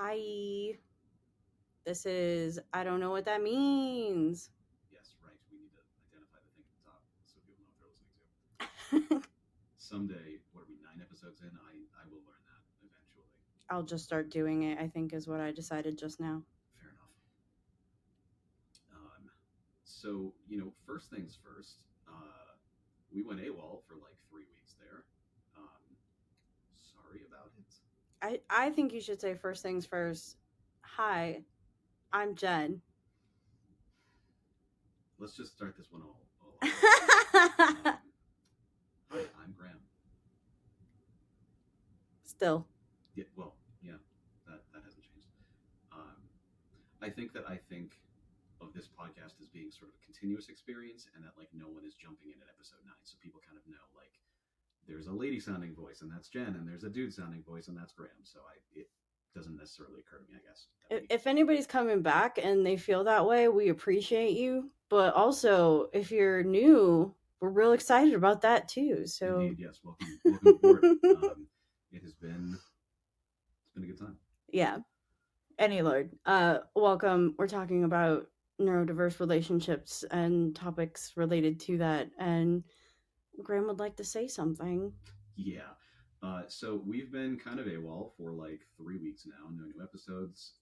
Hi. This is, I don't know what that means. Yes, right. We need to identify the thing at the top so people know what they're listening to. Someday, what are we, 9 episodes in? I will learn that eventually. I'll just start doing it, I think is what I decided just now. Fair enough. So, first things first, we went AWOL for like 3 weeks there. Sorry about it. I think you should say first things first. Hi, I'm Jen. Let's just start this one all over. Hi, I'm Graeme. Still. Yeah, well, yeah, that hasn't changed. Um, I think of this podcast as being sort of a continuous experience, and that like no one is jumping in at episode 9, so people kind of know like there's a lady sounding voice and that's Jen, and there's a dude sounding voice and that's Graeme. So it doesn't necessarily occur to me, I guess. If anybody's coming back and they feel that way, we appreciate you. But also, if you're new, we're real excited about that too. So Indeed, yes. Welcome aboard. It's been a good time. Yeah. Any Lord. Welcome. We're talking about neurodiverse relationships and topics related to that. And Graham would like to say something. Yeah. So we've been kind of AWOL for like 3 weeks now, no new episodes.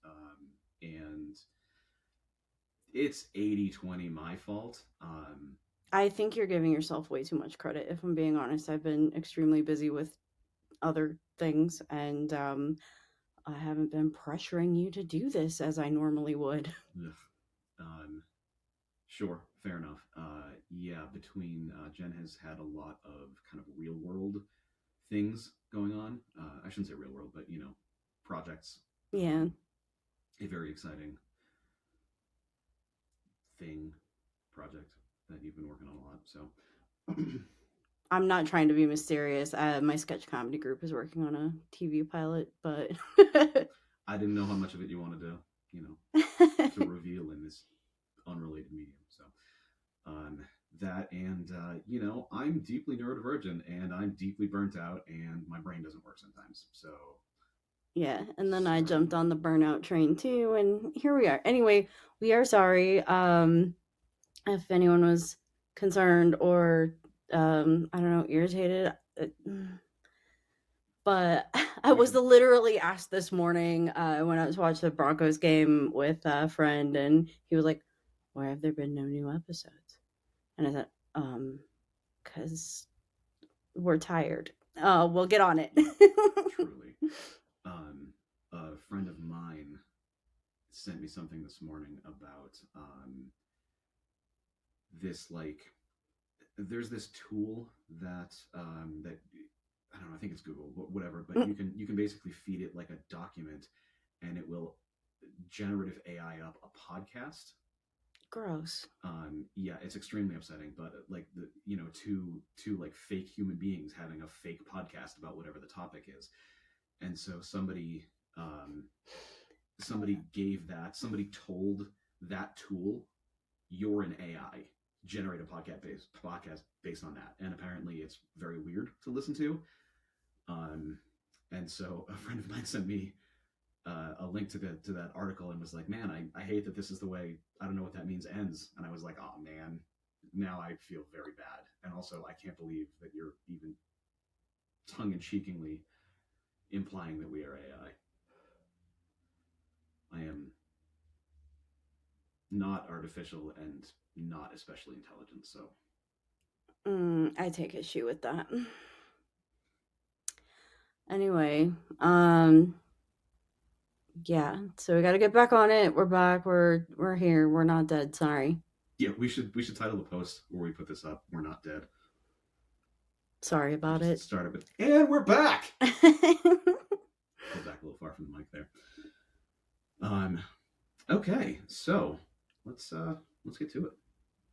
And it's 80-20 my fault. I think you're giving yourself way too much credit, if I'm being honest. I've been extremely busy with other things, and I haven't been pressuring you to do this as I normally would. Sure, fair enough. Yeah, between Jen has had a lot of kind of real world things going on. I shouldn't say real world, but projects. Yeah. A very exciting project that you've been working on a lot. So I'm not trying to be mysterious. My sketch comedy group is working on a TV pilot, but I didn't know how much of it you wanted to, to reveal in this unrelated medium. So that and I'm deeply neurodivergent and I'm deeply burnt out and my brain doesn't work sometimes. So yeah, and then I jumped on the burnout train too, and here we are. Anyway, we are sorry. If anyone was concerned or I don't know, irritated. But I was literally asked this morning when I was watching the Broncos game with a friend, and he was like, "Why have there been no new episodes?" And I said, "Because we're tired. We'll get on it." Truly. A friend of mine sent me something this morning about this there's this tool that that I don't know, I think it's Google, whatever, but you can basically feed it like a document and it will generative AI up a podcast. Gross. Yeah, it's extremely upsetting, but like two like fake human beings having a fake podcast about whatever the topic is. And so somebody somebody told that tool, you're an AI, generate a podcast based on that, and apparently it's very weird to listen to. And so a friend of mine sent me a link to that article and was like, man, I hate that this is the way, I don't know what that means, ends. And I was like, oh man, now I feel very bad. And also I can't believe that you're even tongue-in-cheekingly implying that we are AI. I am not artificial and not especially intelligent, so I take issue with that. Anyway, yeah, so we got to get back on it. We're back. We're here. We're not dead. Sorry. Yeah, we should title the post where we put this up, "We're not dead." Sorry about it. Start it with, and we're back. Pull back a little far from the mic there. Okay, so let's get to it.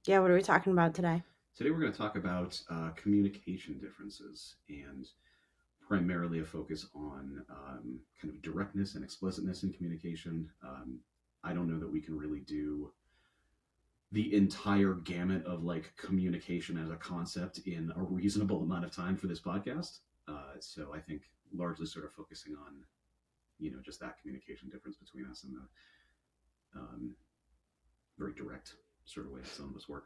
Yeah, what are we talking about today? Today we're going to talk about communication differences, and primarily a focus on kind of directness and explicitness in communication. I don't know that we can really do the entire gamut of like communication as a concept in a reasonable amount of time for this podcast. So I think largely sort of focusing on just that communication difference between us and the very direct sort of way that some of us work.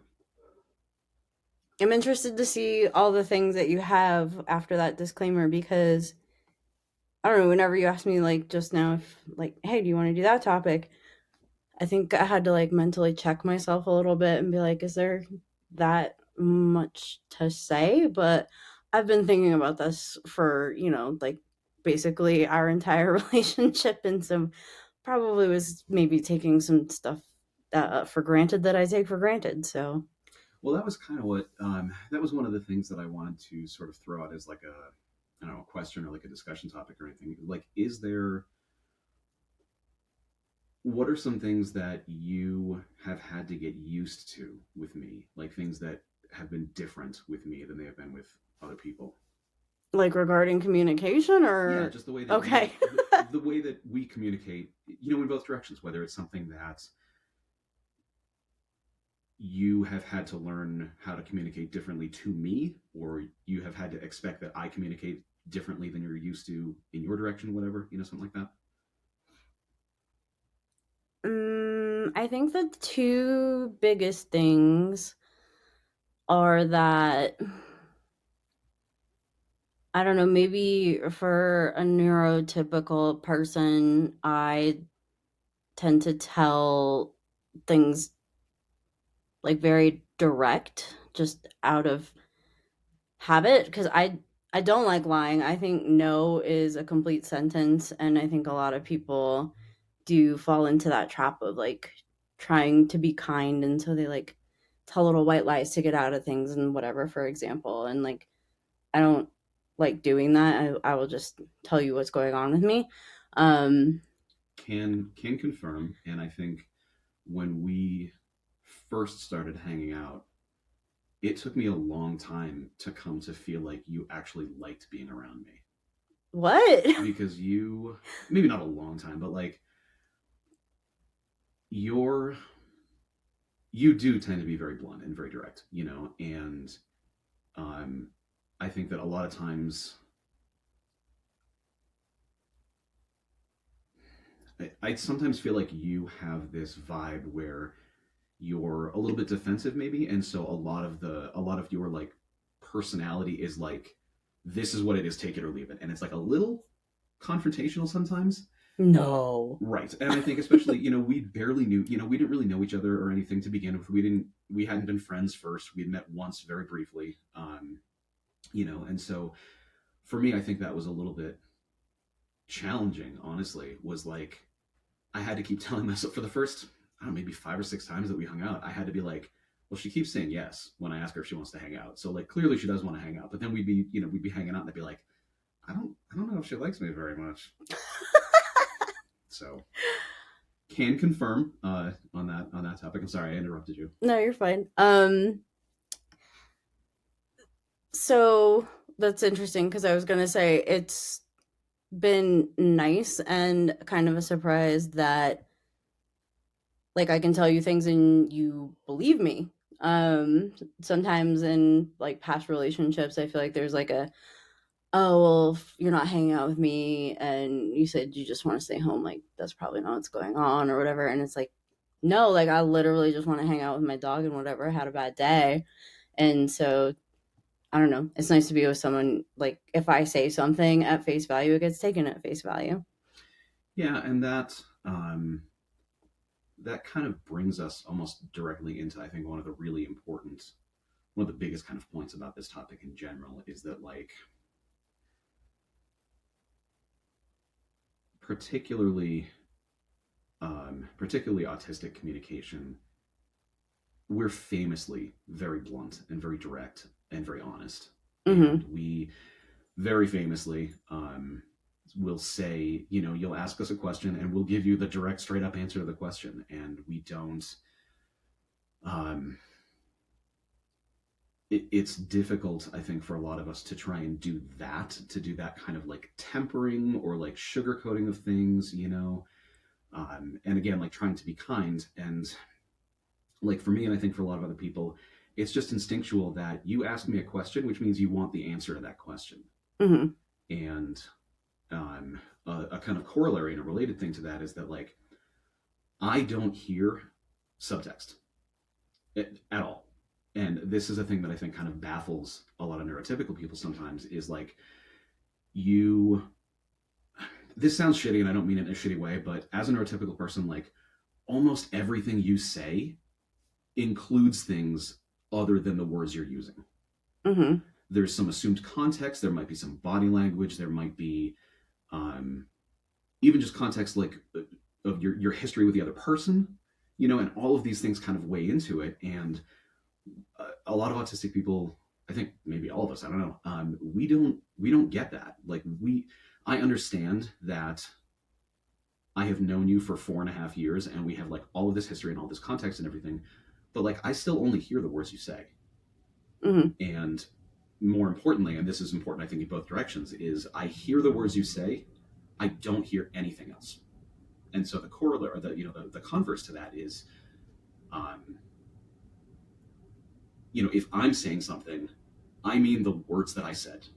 I'm interested to see all the things that you have after that disclaimer because I don't know, whenever you asked me like just now if like, hey, do you want to do that topic? I think I had to like mentally check myself a little bit and be like, is there that much to say? But I've been thinking about this for, like basically our entire relationship. And so probably was maybe taking some stuff for granted that I take for granted. So, Well, that was kind of what that was one of the things that I wanted to sort of throw out as like a I don't know a question or like a discussion topic or anything. Like, is there what are some things that you have had to get used to with me, like things that have been different with me than they have been with other people? like regarding communication Yeah, or just the way that okay. the way that we communicate, in both directions, whether it's something that you have had to learn how to communicate differently to me, or you have had to expect that I communicate differently than you're used to in your direction, whatever, something like that. I think the two biggest things are that I don't know, maybe for a neurotypical person, I tend to tell things like very direct, just out of habit, because I don't like lying. I think no is a complete sentence, and I think a lot of people do fall into that trap of like trying to be kind, and so they like tell little white lies to get out of things and whatever, for example. And like I don't like doing that. I will just tell you what's going on with me. Um, Can confirm, and I think when we first started hanging out, it took me a long time to come to feel like you actually liked being around me, what? because you maybe not a long time, but like you're you do tend to be very blunt and very direct, and um, I think that a lot of times I sometimes feel like you have this vibe where you're a little bit defensive, maybe, and so a lot of your like personality is like, this is what it is, take it or leave it, and it's like a little confrontational sometimes. No. Right. And I think especially, we barely knew, we didn't really know each other or anything to begin with. We hadn't been friends first. We'd met once very briefly. And so for me, I think that was a little bit challenging, honestly, was like, I had to keep telling myself for the first, I don't know, maybe 5 or 6 times that we hung out, I had to be like, well, she keeps saying yes when I ask her if she wants to hang out. So like, clearly she does want to hang out, but then we'd be hanging out and I'd be like, I don't know if she likes me very much. So can confirm on that topic. I'm sorry I interrupted you. No, you're fine. So that's interesting because I was gonna say it's been nice and kind of a surprise that like I can tell you things and you believe me. Sometimes in like past relationships, I feel like there's like a oh well, if you're not hanging out with me and you said you just want to stay home, like that's probably not what's going on or whatever. And it's like no, like I literally just want to hang out with my dog and whatever. I had a bad day, and so I don't know. It's nice to be with someone like if I say something at face value, it gets taken at face value. Yeah, and that kind of brings us almost directly into, I think, one of the biggest kind of points about this topic in general is that, like, particularly particularly autistic communication, we're famously very blunt and very direct and very honest, and Mm-hmm. we very famously will say, you'll ask us a question and we'll give you the direct, straight up answer to the question. And we don't, um, it's difficult, I think, for a lot of us to try and to do that kind of like tempering or like sugarcoating of things, and again, like trying to be kind. And like for me, and I think for a lot of other people, it's just instinctual that you ask me a question, which means you want the answer to that question. Mm-hmm. And a kind of corollary and a related thing to that is that like I don't hear subtext at all. And this is a thing that I think kind of baffles a lot of neurotypical people sometimes is like you this sounds shitty and I don't mean it in a shitty way, but as a neurotypical person, like almost everything you say includes things other than the words you're using. Mm-hmm. There's some assumed context, there might be some body language, there might be um, even just context like of your history with the other person, you know, and all of these things kind of weigh into it. And a lot of autistic people, I think maybe all of us, I don't know, we don't get that. Like I understand that I have known you for 4.5 years and we have like all of this history and all this context and everything, but like I still only hear the words you say. Mm-hmm. And more importantly, and this is important I think in both directions, is I hear the words you say, I don't hear anything else. And so the corollary, or the converse to that is, um, if I'm saying something, I mean the words that I said.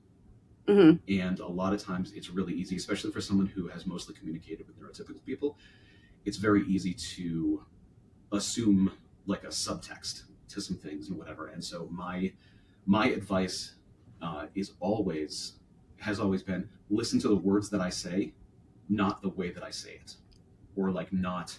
Mm-hmm. And a lot of times it's really easy, especially for someone who has mostly communicated with neurotypical people, it's very easy to assume like a subtext to some things and whatever. And so my advice is always has always been listen to the words that I say, not the way that I say it, or like not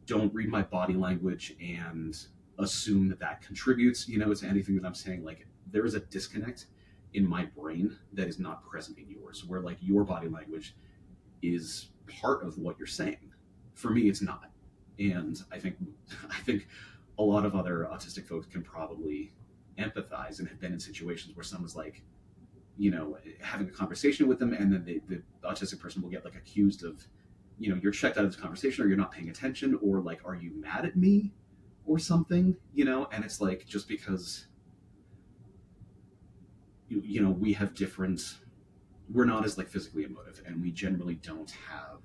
don't read my body language and assume that that contributes, to anything that I'm saying. Like there is a disconnect in my brain that is not present in yours, where like your body language is part of what you're saying. For me, it's not. And I think a lot of other autistic folks can probably empathize and have been in situations where someone's like, having a conversation with them, and then the autistic person will get like accused of, you're checked out of this conversation, or you're not paying attention, or like, are you mad at me, or something, and it's like just because we have different, we're not as like physically emotive, and we generally don't have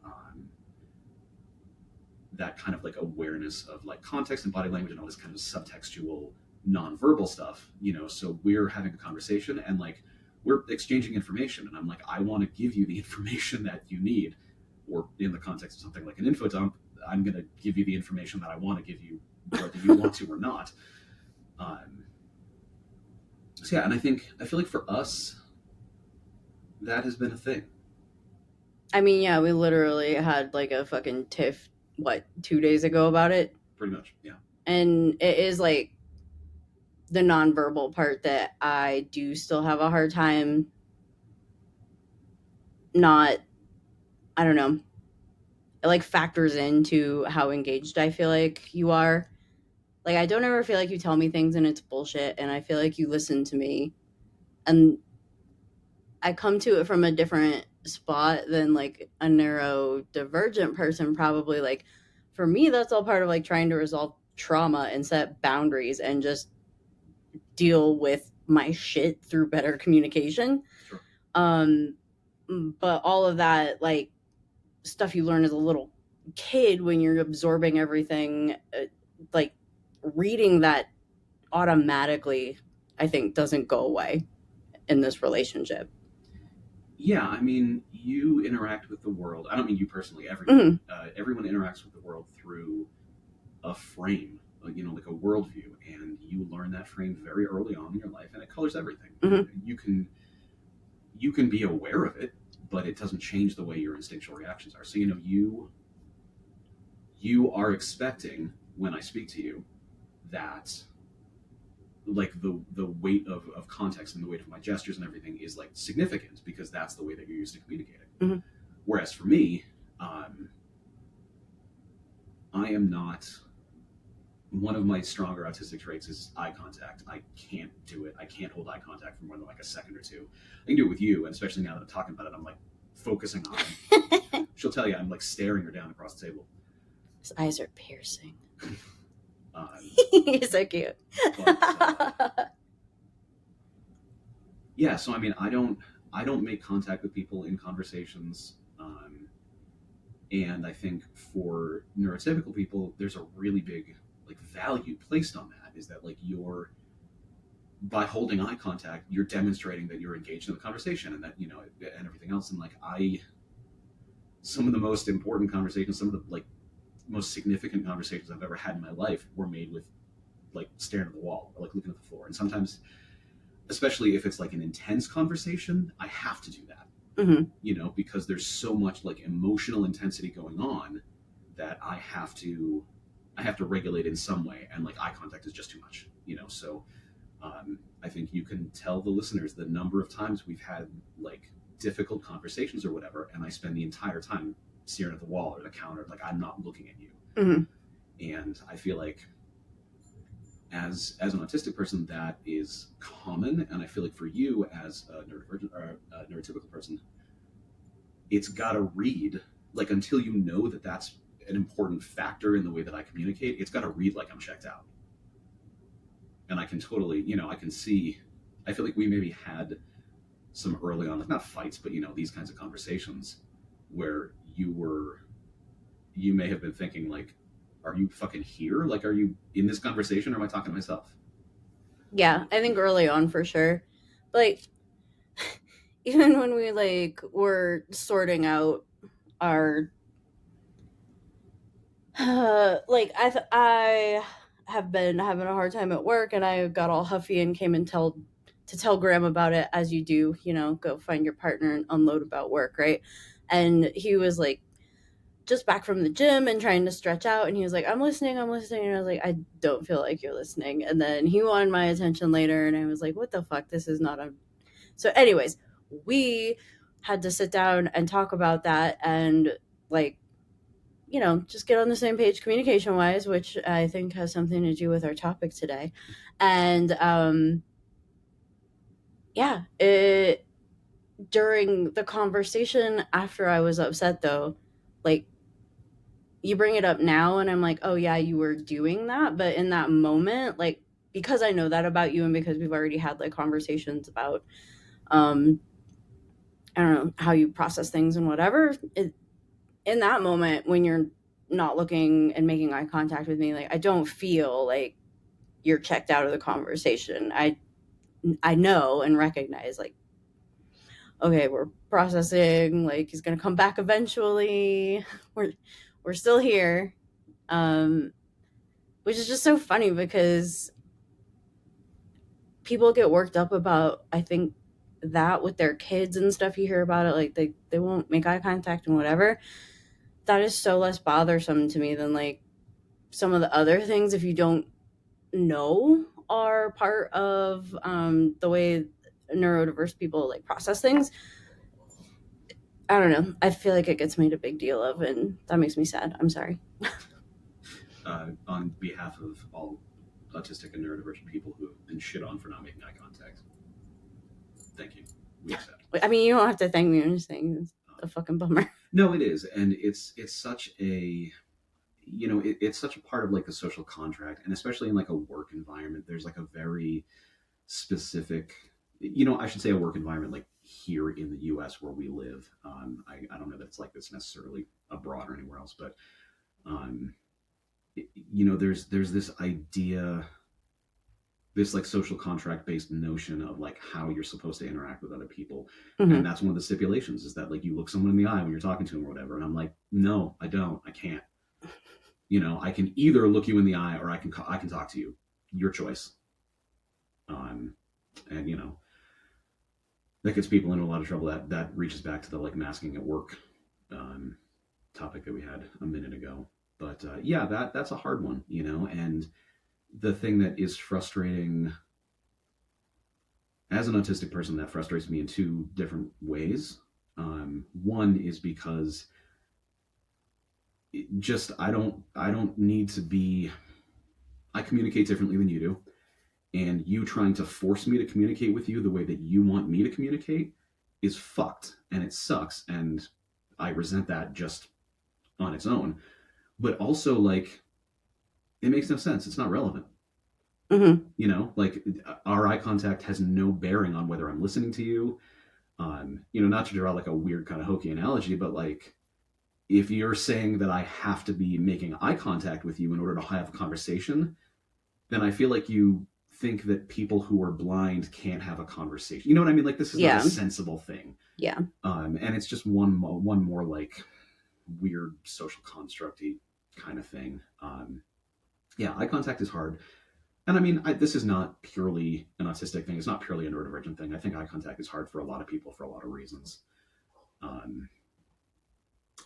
um, that kind of like awareness of like context and body language and all this kind of subtextual nonverbal stuff, so we're having a conversation and like we're exchanging information, and I'm like, I want to give you the information that you need, or in the context of something like an info dump, I'm going to give you the information that I want to give you, whether you want to or not. um, so yeah, and I feel like for us that has been a thing. I mean, yeah, we literally had like a fucking tiff, what, 2 days ago about it? Pretty much, yeah. And it is like the nonverbal part that I do still have a hard time not, I don't know, it like factors into how engaged I feel like you are. Like, I don't ever feel like you tell me things and it's bullshit, and I feel like you listen to me. And I come to it from a different spot than like a neurodivergent person, probably. Like, for me, that's all part of like trying to resolve trauma and set boundaries and just deal with my shit through better communication. Sure. Um, but all of that, like, stuff you learn as a little kid when you're absorbing everything, like reading that automatically, I think doesn't go away in this relationship. Yeah, I mean, you interact with the world. I don't mean you personally. Everyone, Mm-hmm. everyone interacts with the world through a frame, like a worldview, and you learn that frame very early on in your life, and it colors everything. Mm-hmm. You can be aware of it, but it doesn't change the way your instinctual reactions are. So you are expecting when I speak to you that like the weight of context and the weight of my gestures and everything is like significant because that's the way that you're used to communicating. Mm-hmm. Whereas for me, I am not. One of my stronger autistic traits is eye contact. I can't do it. I can't hold eye contact for more than like a second or two. I can do it with you, and especially now that I'm talking about it, I'm like focusing on. She'll tell you I'm like staring her down across the table. His eyes are piercing. Um, He's so cute. but yeah, so I mean, I don't make contact with people in conversations. And I think for neurotypical people, there's a really big like value placed on that. Is that like by holding eye contact, you're demonstrating that you're engaged in the conversation, and that, and everything else. And like, some of the most important conversations, some of the like most significant conversations I've ever had in my life were made with like staring at the wall or like looking at the floor. And sometimes, especially if it's like an intense conversation, I have to do that, Mm-hmm. because there's so much like emotional intensity going on that I have to regulate in some way, and like eye contact is just too much, So I think you can tell the listeners the number of times we've had like difficult conversations or whatever, and I spend the entire time staring at the wall or the counter, like I'm not looking at you. Mm-hmm. And I feel like as an autistic person, that is common, and I feel like for you as a neurodivergent or a neurotypical person, it's got to read like, until you know that that's an important factor in the way that I communicate, it's got to read like I'm checked out. And I can totally, I can see. I feel like we maybe had some early on, like not fights, but these kinds of conversations where you may have been thinking like, are you fucking here? Like, are you in this conversation, or am I talking to myself? Yeah, I think early on for sure. Like, even when we like were sorting out our like I have been having a hard time at work, and I got all huffy and came and tell Graham about it, as you do, go find your partner and unload about work, right? And he was like just back from the gym and trying to stretch out, and he was like, I'm listening, and I was like, I don't feel like you're listening. And then he wanted my attention later, and I was like, what the fuck, this is not a. So anyways, we had to sit down and talk about that, and like, just get on the same page communication wise, which I think has something to do with our topic today. And yeah, during the conversation after I was upset though, like, you bring it up now and I'm like, oh yeah, you were doing that. But in that moment, like, because I know that about you, and because we've already had like conversations about, um, I don't know, how you process things and whatever, in that moment when you're not looking and making eye contact with me, like, I don't feel like you're checked out of the conversation. I know and recognize, like, okay, we're processing, like, he's gonna come back eventually. We're still here. Um, which is just so funny because people get worked up about, I think, that with their kids and stuff. You hear about it, like they won't make eye contact and whatever. That is so less bothersome to me than like some of the other things, if you don't know, are part of the way neurodiverse people like process things. I don't know. I feel like it gets made a big deal of, and that makes me sad. I'm sorry. On behalf of all autistic and neurodivergent people who have been shit on for not making eye contact, thank you. We accept. I mean, you don't have to thank me. I'm just saying it's a fucking bummer. No, it is, and it's such a it's such a part of like the social contract, and especially in like a work environment, there's like a very specific, I should say a work environment like here in the U.S. where we live. I don't know that it's like this necessarily abroad or anywhere else, but um, there's this idea, this like social contract based notion of like how you're supposed to interact with other people. And Mm-hmm. that's one of the stipulations, is that like you look someone in the eye when you're talking to them or whatever. And I'm like, no, I don't, I can't. I can either look you in the eye, or I can talk to you, your choice. um and that gets people in a lot of trouble. That reaches back to the like masking at work um topic that we had a minute ago. But yeah, that's a hard one, and the thing that is frustrating as an autistic person, that frustrates me in two different ways. One is because I don't need to be. I communicate differently than you do, and you trying to force me to communicate with you the way that you want me to communicate is fucked, and it sucks, and I resent that just on its own. But also, like, it makes no sense. It's not relevant. Mm-hmm. Like, our eye contact has no bearing on whether I'm listening to you. Not to draw like a weird kind of hokey analogy, but like, if you're saying that I have to be making eye contact with you in order to have a conversation, then I feel like you think that people who are blind can't have a conversation. You know what I mean? Like, this is not a Yeah. sensible thing. Yeah. And it's just one more like weird social constructy kind of thing. Yeah, eye contact is hard. And I mean, this is not purely an autistic thing. It's not purely a neurodivergent thing. I think eye contact is hard for a lot of people for a lot of reasons. Um,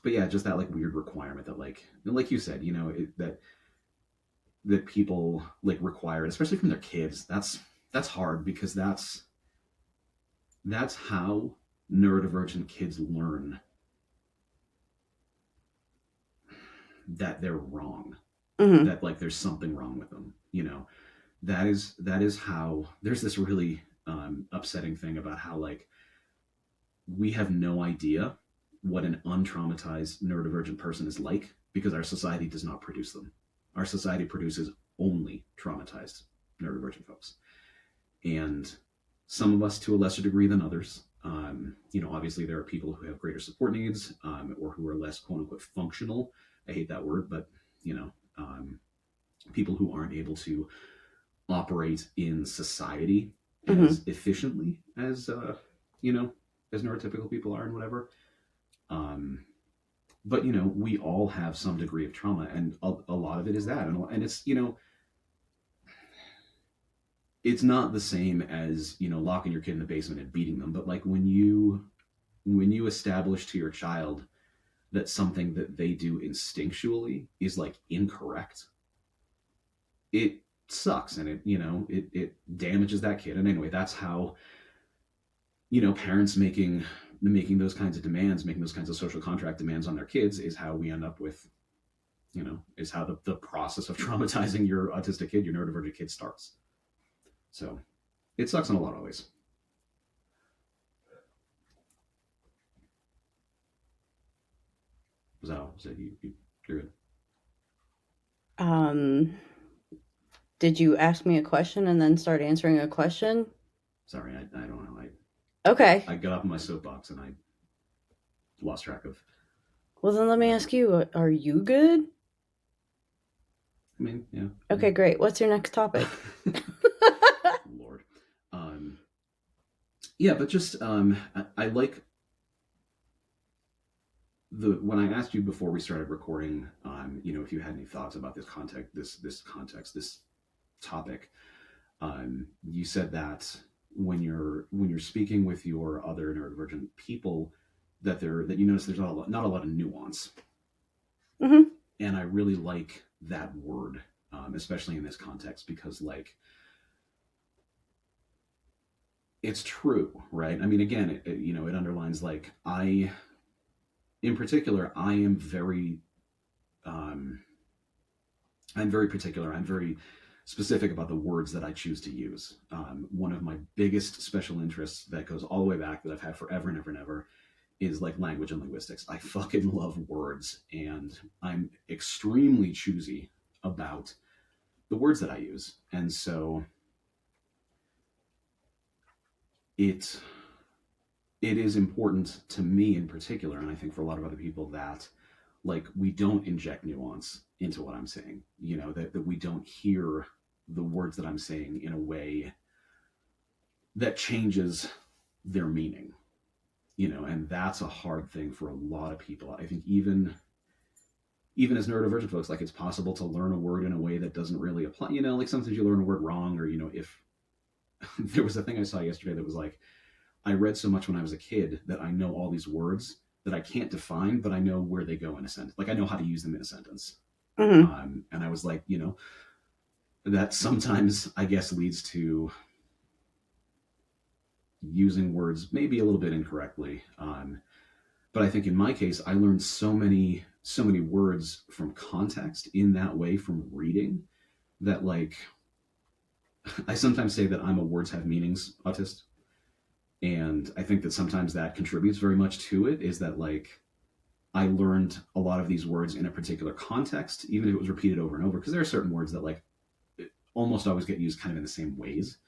but yeah, just that like weird requirement that like you said, that people like require, especially from their kids. That's hard because that's how neurodivergent kids learn that they're wrong, Mm-hmm. that like there's something wrong with them. That is how there's this really upsetting thing about how like we have no idea what an untraumatized neurodivergent person is like because our society does not produce them. Our society produces only traumatized neurodivergent folks, and some of us to a lesser degree than others. Obviously there are people who have greater support needs, or who are less quote unquote functional. I hate that word, but you know, people who aren't able to operate in society Mm-hmm. as efficiently as you know as neurotypical people are and whatever. Um, but we all have some degree of trauma, and a lot of it is that, and it's it's not the same as locking your kid in the basement and beating them, but like when you establish to your child that something that they do instinctually is like incorrect, it sucks, and it damages that kid. And anyway, that's how parents making those kinds of demands, making those kinds of social contract demands on their kids is how we end up with is how the process of traumatizing your autistic kid, your neurodivergent kid, starts. So it sucks in a lot of ways. Was that you're good? Um, did you ask me a question and then start answering a question? Sorry, I don't know. Okay. I got up in my soapbox and I lost track of Well, then let me whatever. ask you, are you good? I mean, yeah. Okay, great. What's your next topic? Lord. Yeah, but just I like the when I asked you before we started recording, if you had any thoughts about this topic. You said that when you're speaking with your other neurodivergent people, that you notice there's not a lot of nuance, Mm-hmm. and I really like that word, especially in this context, because like it's true, right? I mean, again, it underlines like in particular, um, I'm very particular. I'm very specific about the words that I choose to use. One of my biggest special interests that goes all the way back, that I've had forever and ever and ever, is like language and linguistics. I fucking love words, and I'm extremely choosy about the words that I use. And so it it is important to me in particular, and I think for a lot of other people, that like we don't inject nuance into what I'm saying. That we don't hear the words that I'm saying in a way that changes their meaning. And that's a hard thing for a lot of people. I think even as neurodivergent folks, like it's possible to learn a word in a way that doesn't really apply. Like sometimes you learn a word wrong, or if there was a thing I saw yesterday that was like, I read so much when I was a kid that I know all these words that I can't define, but I know where they go in a sentence. Like I know how to use them in a sentence. Mm-hmm. And I was like, that sometimes I guess leads to using words maybe a little bit incorrectly. But I think in my case, I learned so many words from context in that way from reading, that like I sometimes say that I'm a words have meanings autist. And I think that sometimes that contributes very much to it, is that like I learned a lot of these words in a particular context, even if it was repeated over and over, because there are certain words that like almost always get used kind of in the same ways.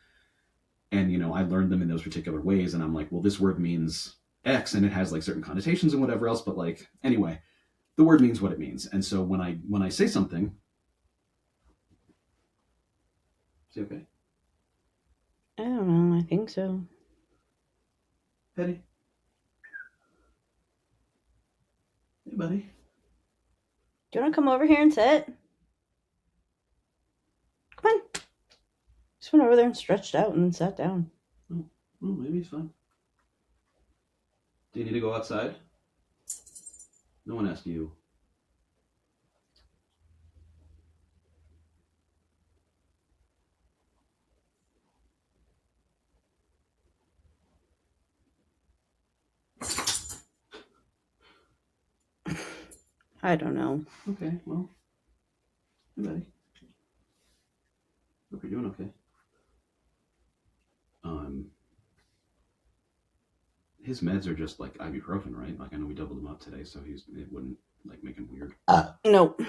And I learned them in those particular ways, and I'm like, well, this word means X, and it has like certain connotations and whatever else, but like anyway, the word means what it means. And so when I say something, is it okay? I don't know. I think so. Petty. Hey, buddy. Do you want to come over here and sit? Come on. Just went over there and stretched out and then sat down. Oh, maybe he's fine. Do you need to go outside? No one asked you. I don't know. Okay, well, hey, buddy. Hope you're doing okay. His meds are just like ibuprofen, right? Like I know we doubled them up today, so it wouldn't like make him weird. Nope.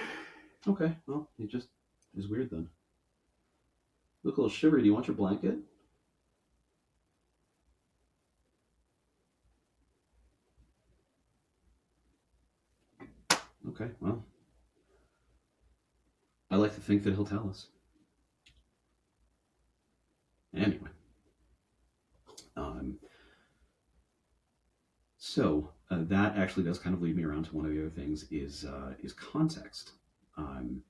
Okay, well, he just is weird then. Look a little shivery. Do you want your blanket? Okay, well, I like to think that he'll tell us. Anyway, so that actually does kind of lead me around to one of the other things is context. Um,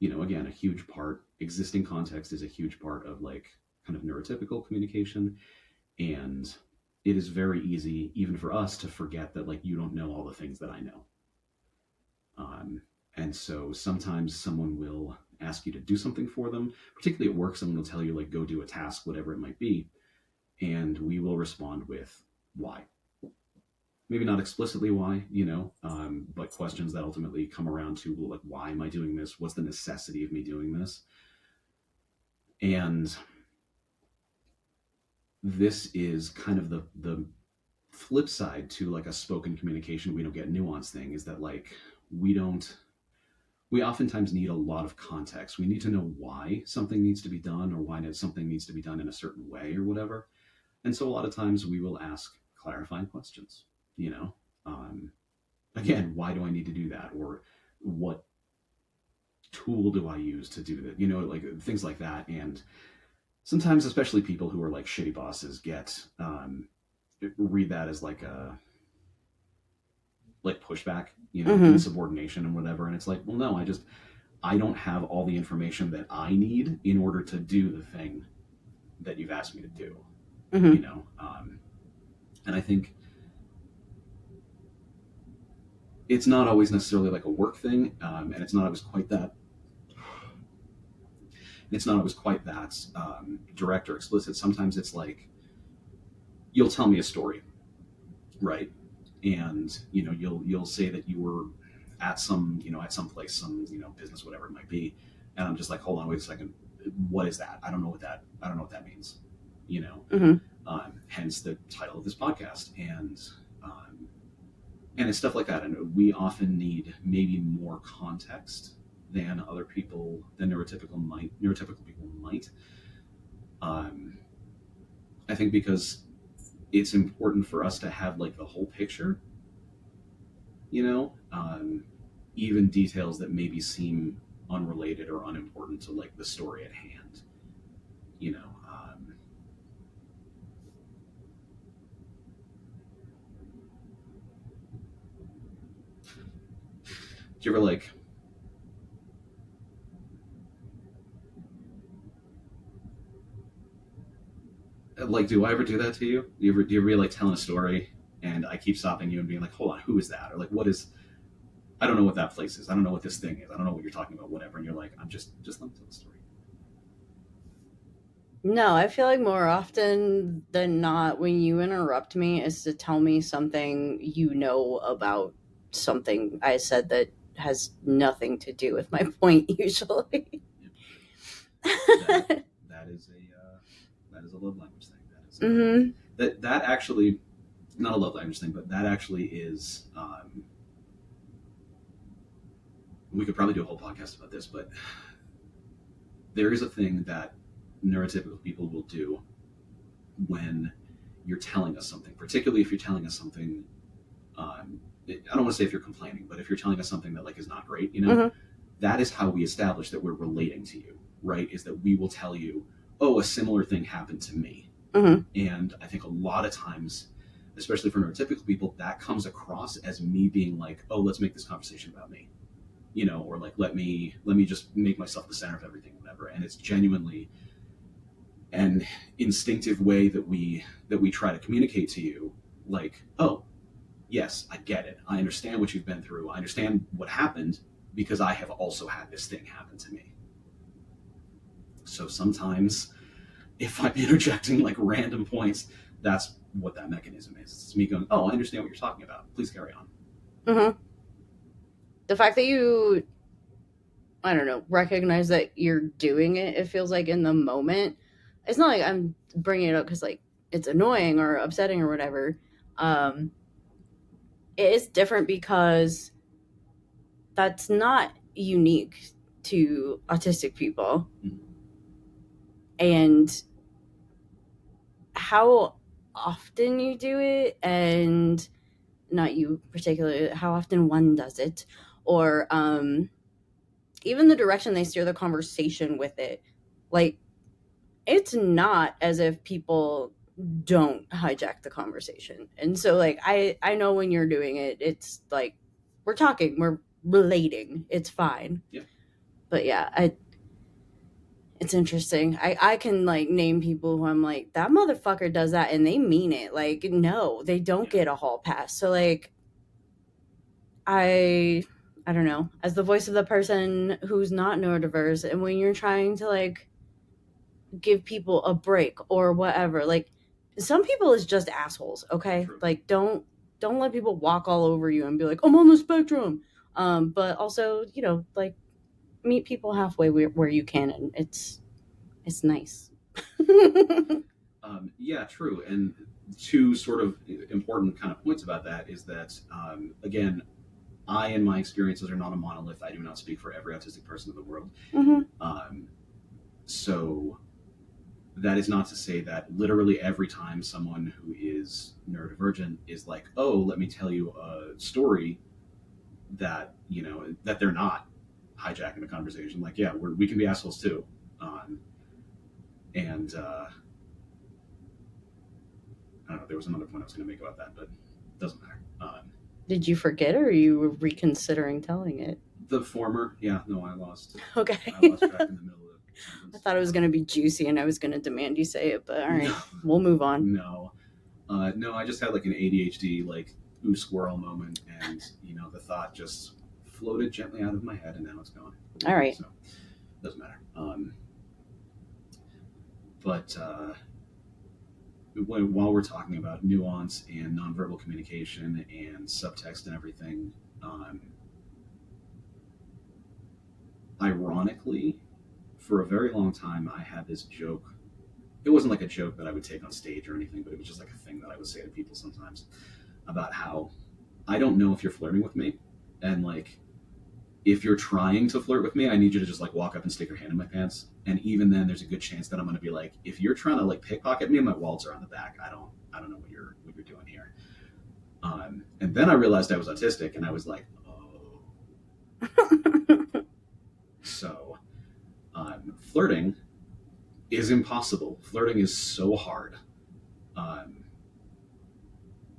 again, a huge part. Existing context is a huge part of like kind of neurotypical communication, and it is very easy, even for us, to forget that like you don't know all the things that I know. Um, and so sometimes someone will ask you to do something for them, particularly at work. Someone will tell you like go do a task, whatever it might be, and we will respond with why. Maybe not explicitly why, but questions that ultimately come around to well, like why am I doing this? What's the necessity of me doing this? And this is kind of the flip side to like a spoken communication we don't get nuance thing is that like we don't we oftentimes need a lot of context. We need to know why something needs to be done or why something needs to be done in a certain way or whatever. And so a lot of times we will ask clarifying questions, you know, um, again, why do I need to do that? Or what tool do I use to do that? Like things like that. And sometimes, especially people who are like shitty bosses read that as like a, like pushback, insubordination and whatever. And it's like, well, no, I don't have all the information that I need in order to do the thing that you've asked me to do, and I think it's not always necessarily like a work thing, and it's not always quite that. It's not always quite that direct or explicit. Sometimes it's like you'll tell me a story, right? And you'll say that you were at some place, some business, whatever it might be, and I'm just like, hold on, wait a second, what is that? I don't know what that means, Mm-hmm. hence the title of this podcast, and it's stuff like that. And we often need maybe more context than other people, than neurotypical people might. Um, I think because it's important for us to have like the whole picture, even details that maybe seem unrelated or unimportant to like the story at hand, you know. Do you ever like do I ever do that to you? Do you ever like telling a story and I keep stopping you and being like, hold on, who is that? Or like, what is? I don't know what that place is. I don't know what this thing is. I don't know what you're talking about. Whatever. And you're like, I'm just let me tell the story. No, I feel like more often than not, when you interrupt me, is to tell me something you know about something I said that has nothing to do with my point, usually. That that is a love language thing. Mm-hmm. That actually not a love language thing, but that actually is. We could probably do a whole podcast about this, but there is a thing that neurotypical people will do when you're telling us something, particularly if you're telling us something. I don't want to say if you're complaining, but if you're telling us something that like is not great, Mm-hmm. that is how we establish that we're relating to you, right? Is that we will tell you, oh, a similar thing happened to me. Mm-hmm. And I think a lot of times, especially for neurotypical people, that comes across as me being like, oh, let's make this conversation about me, or like let me just make myself the center of everything, whatever. And it's genuinely an instinctive way that we try to communicate to you, like, oh, yes, I get it. I understand what you've been through. I understand what happened because I have also had this thing happen to me. So sometimes if I'm interjecting like random points, that's what that mechanism is. It's me going, oh, I understand what you're talking about. Please carry on. Mm-hmm. The fact that you, I don't know, recognize that you're doing it, it feels like in the moment. It's not like I'm bringing it up because like it's annoying or upsetting or whatever. Um, it is different because that's not unique to autistic people. Mhm. And how often you do it, and not you particularly, how often one does it, or even the direction they steer the conversation with it. Like, it's not as if people don't hijack the conversation. And so like I know when you're doing it, it's like we're talking, we're relating, it's fine. Yeah. But yeah, it's interesting. I can like name people who I'm like, that motherfucker does that and they mean it. Like, no, they don't Yeah. get a hall pass. So like I don't know, as the voice of the person who's not neurodiverse, and when you're trying to like give people a break or whatever, like some people is just assholes, okay? True. Like don't let people walk all over you and be like, I'm on the spectrum. But also, like meet people halfway where you can, and it's nice. Yeah, true. And two sort of important kind of points about that is that, again, I and my experiences are not a monolith. I do not speak for every autistic person in the world. Mm-hmm. Um, so that is not to say that literally every time someone who is neurodivergent is like, oh, let me tell you a story, that that they're not hijacking the conversation. Like, yeah, we can be assholes too. And I don't know, there was another point I was going to make about that, but it doesn't matter. Did you forget, or are you reconsidering telling it? The former, yeah, no, I lost Okay. I lost track in the middle of the I sentence. thought it was going to be juicy and I was going to demand you say it, but all right, No. we'll move on. No, I just had like an ADHD like ooh squirrel moment, and the thought just floated gently out of my head, and now it's gone. All right. So doesn't matter. But while we're talking about nuance and nonverbal communication and subtext and everything, ironically, for a very long time, I had this joke. It wasn't like a joke that I would take on stage or anything, but it was just like a thing that I would say to people sometimes about how I don't know if you're flirting with me, and like if you're trying to flirt with me, I need you to just like walk up and stick your hand in my pants. And even then, there's a good chance that I'm going to be like, if you're trying to like pickpocket me, my wallets are on the back. I don't know what you're doing here. And then I realized I was autistic, and I was like, oh. So flirting is impossible. Flirting is so hard.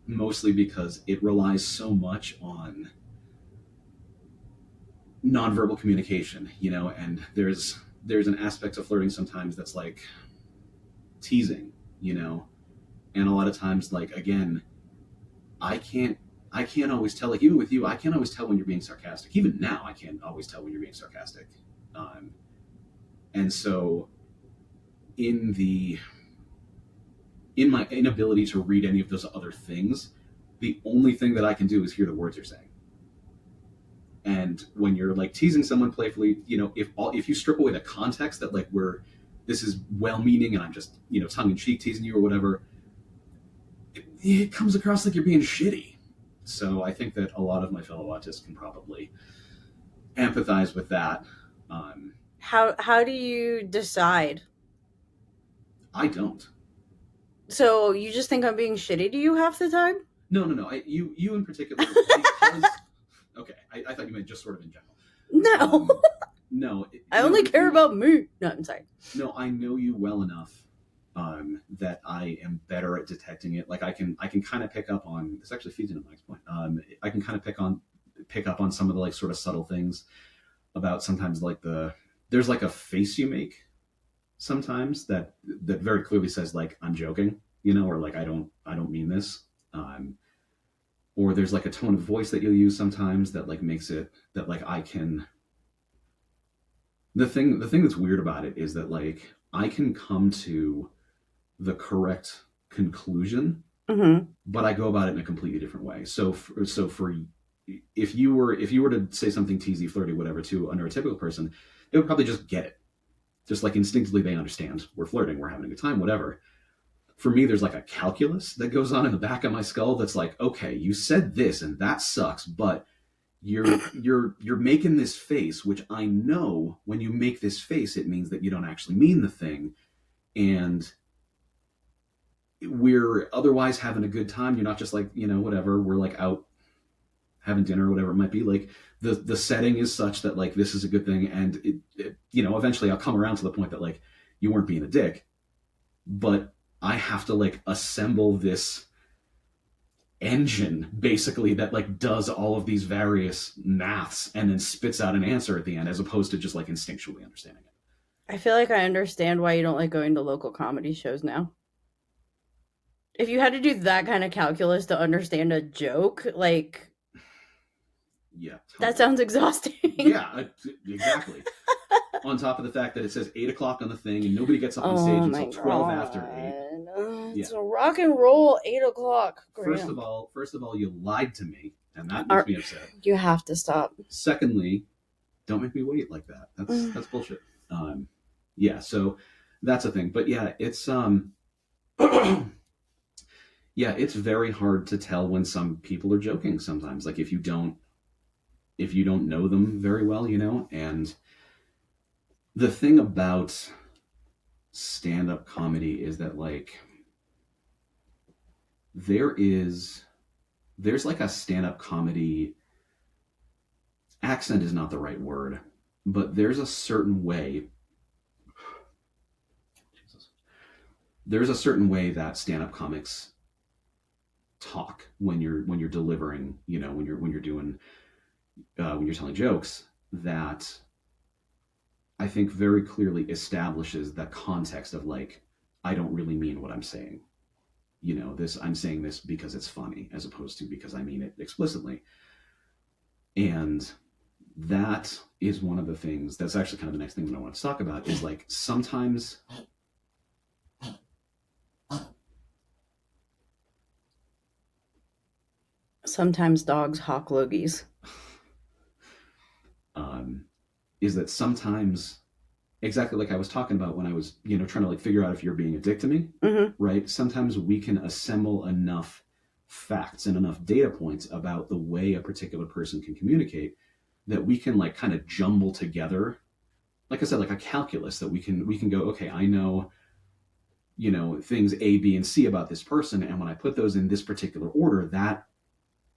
Mostly because it relies so much on nonverbal communication, and there's an aspect of flirting sometimes that's like teasing, and a lot of times, like, again, I can't always tell, like, even with you, I can't always tell when you're being sarcastic. Even now, I can't always tell when you're being sarcastic. And so in my inability to read any of those other things, the only thing that I can do is hear the words you're saying. And when you're like teasing someone playfully, if you strip away the context that like this is well-meaning and I'm just tongue-in-cheek teasing you or whatever, it comes across like you're being shitty. So I think that a lot of my fellow autists can probably empathize with that. How do you decide? I don't. So you just think I'm being shitty to you half the time? No. You in particular, because okay, I thought you meant just sort of in general. No. No, I only care about me. No, I'm sorry. no, I know you well enough that I am better at detecting it. Like I can kind of pick up on. This actually feeds into Mike's point. I can kind of pick up on some of the like sort of subtle things about sometimes like there's like a face you make sometimes that very clearly says like I'm joking, or like I don't mean this. Um, or there's like a tone of voice that you'll use sometimes that like makes it that like I can the thing that's weird about it is that like I can come to the correct conclusion, Mm-hmm. but I go about it in a completely different way. So for if you were to say something teasy, flirty, whatever to a neurotypical person, they would probably just get it. Just like instinctively they understand we're flirting, we're having a good time, whatever. For me, there's like a calculus that goes on in the back of my skull that's like, okay, you said this and that sucks, but you're making this face, which I know when you make this face, it means that you don't actually mean the thing. And we're otherwise having a good time. You're not just like, whatever, we're like out having dinner or whatever it might be. Like the setting is such that like this is a good thing. And eventually I'll come around to the point that like you weren't being a dick, but I have to like assemble this engine basically that like does all of these various maths and then spits out an answer at the end as opposed to just like instinctually understanding it. I feel like I understand why you don't like going to local comedy shows now. If you had to do that kind of calculus to understand a joke, like Yeah, that totally. sounds exhausting. Yeah, exactly. On top of the fact that it says 8 o'clock on the thing and nobody gets up on stage Oh my until 12 after 8. god. Yeah. It's a rock and roll 8 o'clock, First Graham. of all, you lied to me, and that makes Are, me upset. you have to stop. Secondly, don't make me wait like that. That's bullshit. Yeah, so that's a thing. But yeah, it's yeah, it's very hard to tell when some people are joking sometimes. Like if you don't know them very well, and the thing about stand-up comedy is that like there is there's like a stand-up comedy accent is not the right word, but there's a certain way that stand-up comics talk when you're delivering, when you're doing when you're telling jokes that I think very clearly establishes the context of like I don't really mean what I'm saying. This I'm saying this because it's funny as opposed to because I mean it explicitly. And that is one of the things that's actually kind of the next thing that I want to talk about is like Sometimes dogs hawk logies. um, is that sometimes exactly like I was talking about when I was trying to like figure out if you're being a dick to me, Mm-hmm. right? Sometimes we can assemble enough facts and enough data points about the way a particular person can communicate that we can like kind of jumble together, like I said, like a calculus that we can go, okay, I know things A, B, and C about this person, and when I put those in this particular order, that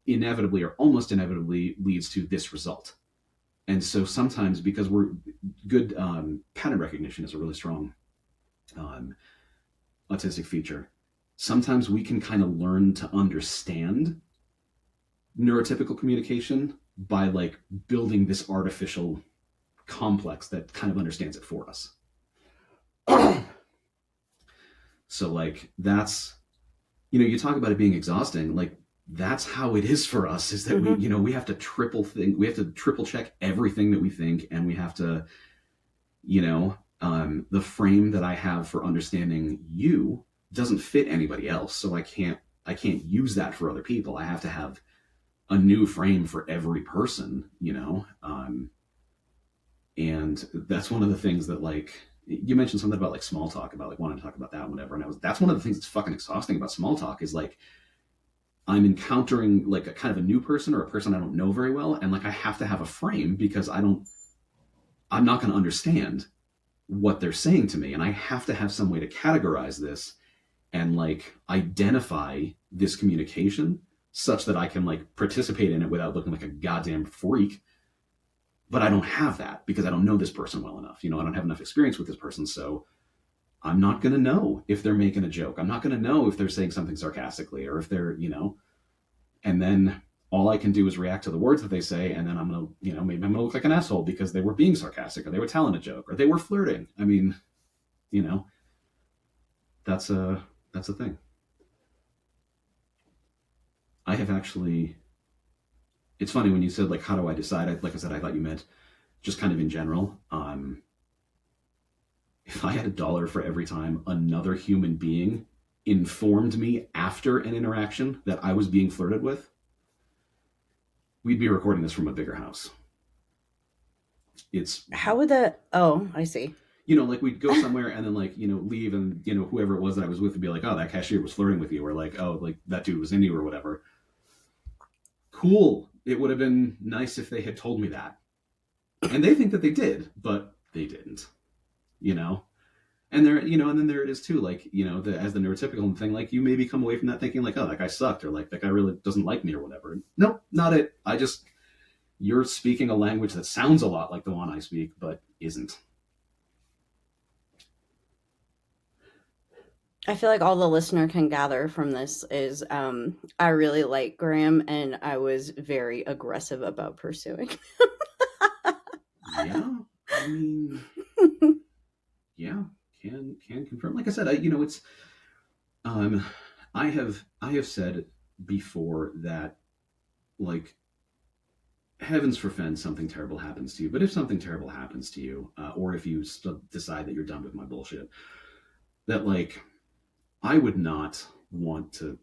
inevitably or almost inevitably leads to this result. And so sometimes because we're good, pattern recognition is a really strong um, autistic feature. Sometimes we can kind of learn to understand neurotypical communication by like building this artificial complex that kind of understands it for us. So like that's you talk about it being exhausting, like that's how it is for us is that we Mm-hmm. we have to triple check everything that we think, and we have to the frame that I have for understanding you doesn't fit anybody else, so I can't use that for other people. I have to have a new frame for every person, and that's one of the things that like you mentioned something about like small talk, about like wanting to talk about that whatever, and that's one of the things that's fucking exhausting about small talk is like I'm encountering like a kind of a new person or a person I don't know very well, and like I have to have a frame because I'm not going to understand what they're saying to me, and I have to have some way to categorize this and like identify this communication such that I can like participate in it without looking like a goddamn freak. But I don't have that because I don't know this person well enough. I don't have enough experience with this person. So I'm not going to know if they're making a joke. I'm not going to know if they're saying something sarcastically or if they're. And then all I can do is react to the words that they say. And then I'm going to, maybe I'm going to look like an asshole because they were being sarcastic or they were telling a joke or they were flirting. I mean, you know, that's a thing. I have actually, it's funny when you said like, how do I decide? Like I said, I thought you meant just kind of in general. If I had $1 for every time another human being informed me after an interaction that I was being flirted with, we'd be recording this from a bigger house. It's How would that? Oh, I see. like we'd go somewhere and then like leave, and whoever it was that I was with would be like, oh, that cashier was flirting with you, or like, oh, like that dude was into you or whatever. Cool. It would have been nice if they had told me that. And they think that they did, but they didn't. You know, and and then there it is too. Like, as the neurotypical thing, like you maybe come away from that thinking like, oh, that guy sucked, or like that guy really doesn't like me or whatever. Nope, not it. You're speaking a language that sounds a lot like the one I speak, but isn't. I feel like all the listener can gather from this is I really like Graham and I was very aggressive about pursuing. Yeah, I mean, yeah, can confirm. Like I said, it's um, I have said before that, like, heavens forfend something terrible happens to you. But if something terrible happens to you, or if you decide that you're done with my bullshit, that like I would not want to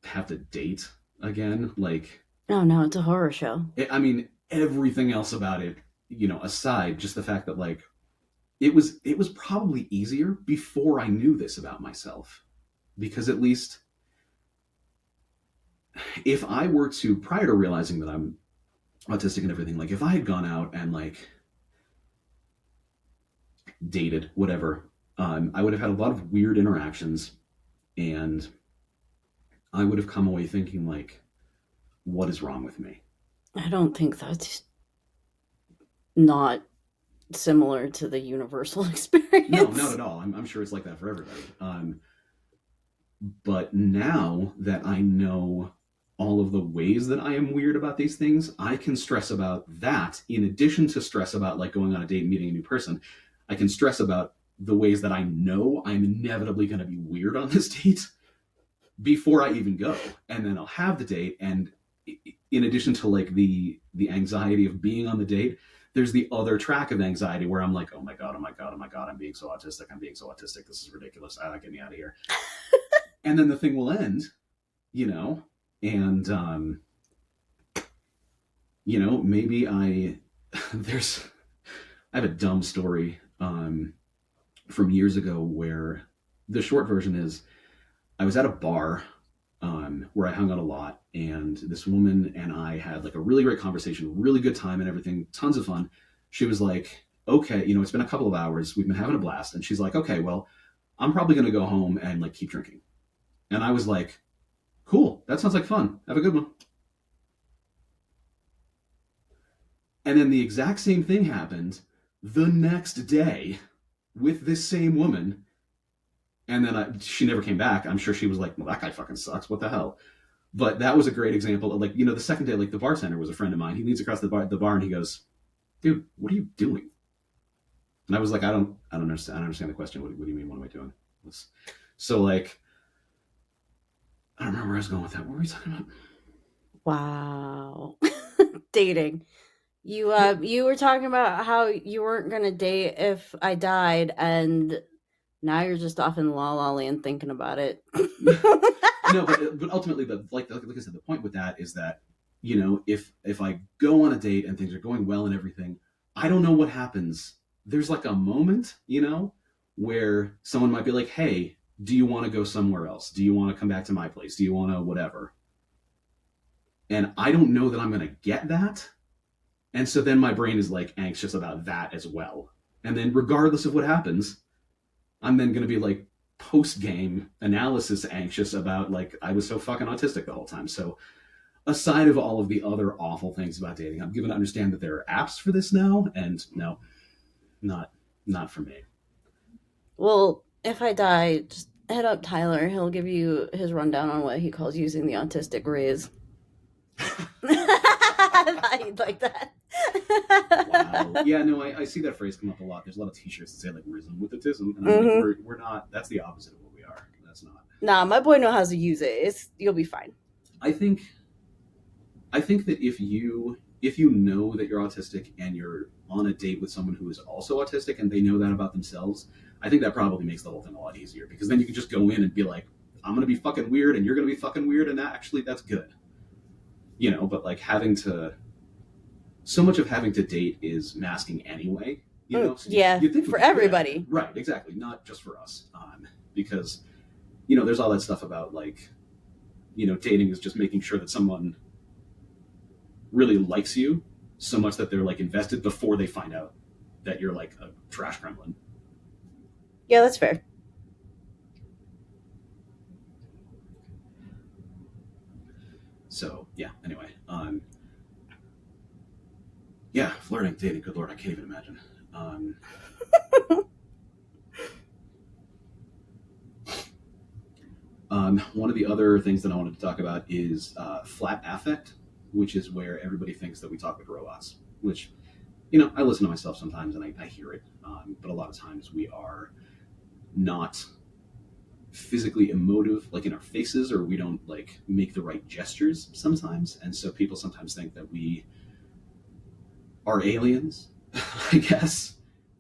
have to date again. Like, Oh no, it's a horror show. I mean, everything else about it, aside, just the fact that like it was probably easier before I knew this about myself, because at least if I were to, prior to realizing that I'm autistic and everything, like if I had gone out and like dated whatever, I would have had a lot of weird interactions, and I would have come away thinking like, what is wrong with me? I don't think that's not similar to the universal No, not experience. at all. I'm sure it's like that for everybody. But now that I know all of the ways that I am weird about these things, I can stress about that in addition to stress about like going on a date and meeting a new person. I can stress about the ways that I know I'm inevitably going to be weird on this date before I even go. And then I'll have the date, and in addition to like the anxiety of being on the date, there's the other track of anxiety where I'm like, oh my god, oh my god, oh my god, I'm being so autistic, I'm being so autistic, this is ridiculous, get me out of here. And then the thing will end, you know, and maybe there's I have a dumb story from years ago where the short version is I was at a bar where I hung out a lot, and this woman and I had like a really great conversation, really good time and everything, tons of fun. She was like, okay, it's been a couple of hours, we've been having a blast, and she's like, okay, well, I'm probably going to go home and like keep drinking. And I was like, cool, that sounds like fun, have a good one. And then the exact same thing happened the next day with this same woman. And then she never came back. I'm sure she was like, well, that guy fucking sucks, what the hell. But that was a great example of like, the second day, like the bartender was a friend of mine. He leans across the bar and he goes, dude, what are you doing? And I was like, I don't understand the question. What do you mean, what am I doing? So like, I don't remember where I was going with that. What were we talking about? Wow. Dating. You Yeah. you were talking about how you weren't gonna date if I died, and now you're just off in la la land thinking about it. No, but ultimately, like I said, the point with that is that if I go on a date and things are going well and everything, I don't know what happens. There's like a moment, where someone might be like, "Hey, do you want to go somewhere else? Do you want to come back to my place? Do you want to whatever?" And I don't know that I'm going to get that, and so then my brain is like anxious about that as well. And then regardless of what happens, I'm then going to be like post game analysis anxious about like I was so fucking autistic the whole time. So aside of all of the other awful things about dating, I'm given to understand that there are apps for this now, and no, not not for me. Well, if I die, just head up Tyler. He'll give you his rundown on what he calls using the autistic rays. I thought you'd like that. Wow. Yeah, no, I see that phrase come up a lot. There's a lot of T-shirts that say like "risen with autism," and I'm like, Hmm. we're not. That's the opposite of what we are. That's not. Nah, my boy knows how to use it. You'll be fine. I think I think that if you know that you're autistic and you're on a date with someone who is also autistic and they know that about themselves, I think that probably makes the whole thing a lot easier because then you can just go in and be like, I'm gonna be fucking weird and you're gonna be fucking weird, and that actually that's good. But like having to so much of having to date is masking anyway. So Yeah, you think it would for be good at it, everybody. right? Exactly, not just for us, because there's all that stuff about like dating is just making sure that someone really likes you so much that they're like invested before they find out that you're like a trash gremlin. Yeah, that's fair. So yeah. Anyway, yeah, flirting, dating. Good lord, I can't even imagine. Um, one of the other things that I wanted to talk about is flat affect, which is where everybody thinks that we talk with robots. Which I listen to myself sometimes and I hear it, but a lot of times we are not physically emotive like in our faces, or we don't like make the right gestures sometimes, and so people sometimes think that we are aliens. I guess.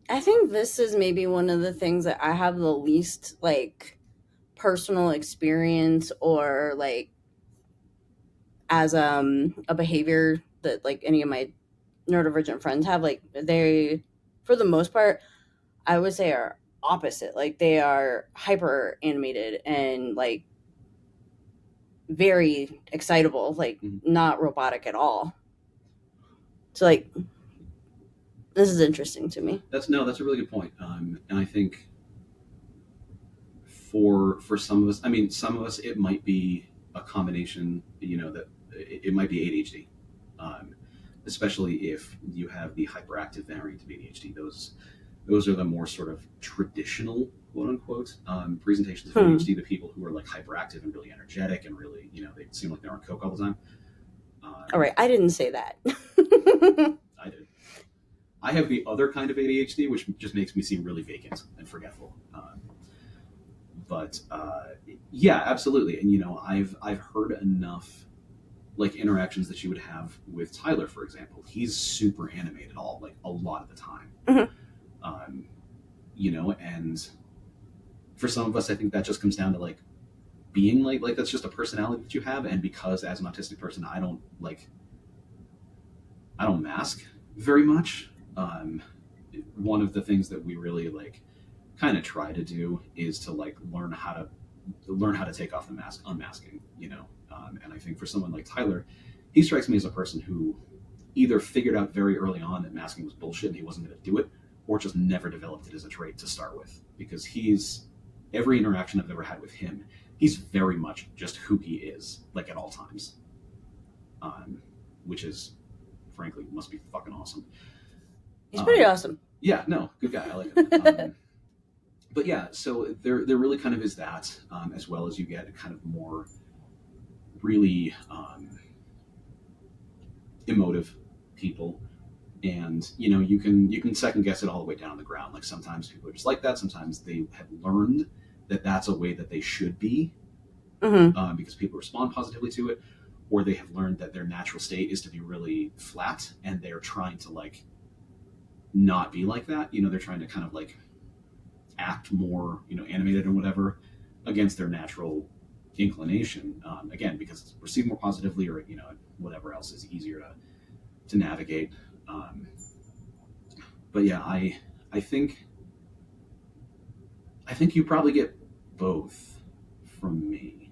I think this is maybe one of the things that I have the least like personal experience or like as a behavior that like any of my neurodivergent friends have. Like they, for the most part, I would say are opposite. Like they are hyper animated and like very excitable, like Mhm. not robotic at all. So like this is interesting to me. That's no, that's a really good point. And I think for some of us, I mean, some of us, it might be a combination. That it might be ADHD, um, especially if you have the hyperactive variant of ADHD. Those are the more sort of traditional quote unquote presentations of Hmm. ADHD to people who are like hyperactive and really energetic and really they seem like they're on coke all the time. All Um, right, I didn't say that. I did. I have the other kind of ADHD, which just makes me seem really vacant and forgetful. But yeah, absolutely. And I've heard enough like interactions that you would have with Tyler, for example. He's super animated all like a lot of the time. Mhm. Um, and for some of us, I think that just comes down to like being like that's just a personality that you have, and because as an autistic person, I don't mask very much. Um, One of the things that we really like kind of try to do is to like learn how to take off the mask, unmasking. And I think for someone like Tyler, he strikes me as a person who either figured out very early on that masking was bullshit and he wasn't going to do it, or just never developed it as a trait to start with. Because every interaction I've ever had with him, he's very much just who he is, like at all times, um, which is frankly must be fucking awesome. He's pretty Um, awesome. yeah, no, good guy. I like him. But yeah, so there really kind of is that, as well as you get kind of more really emotive people, and you can second guess it all the way down the ground. Like sometimes people are just like that. Sometimes they have learned that that's a way that they should be, Hmm. because people respond positively to it, or they have learned that their natural state is to be really flat, and they're trying to like not be like that. They're trying to kind of like act more, animated and whatever, against their natural inclination. Again, because it's received more positively, or whatever else is easier to navigate. Um, but yeah, I think you probably get both from me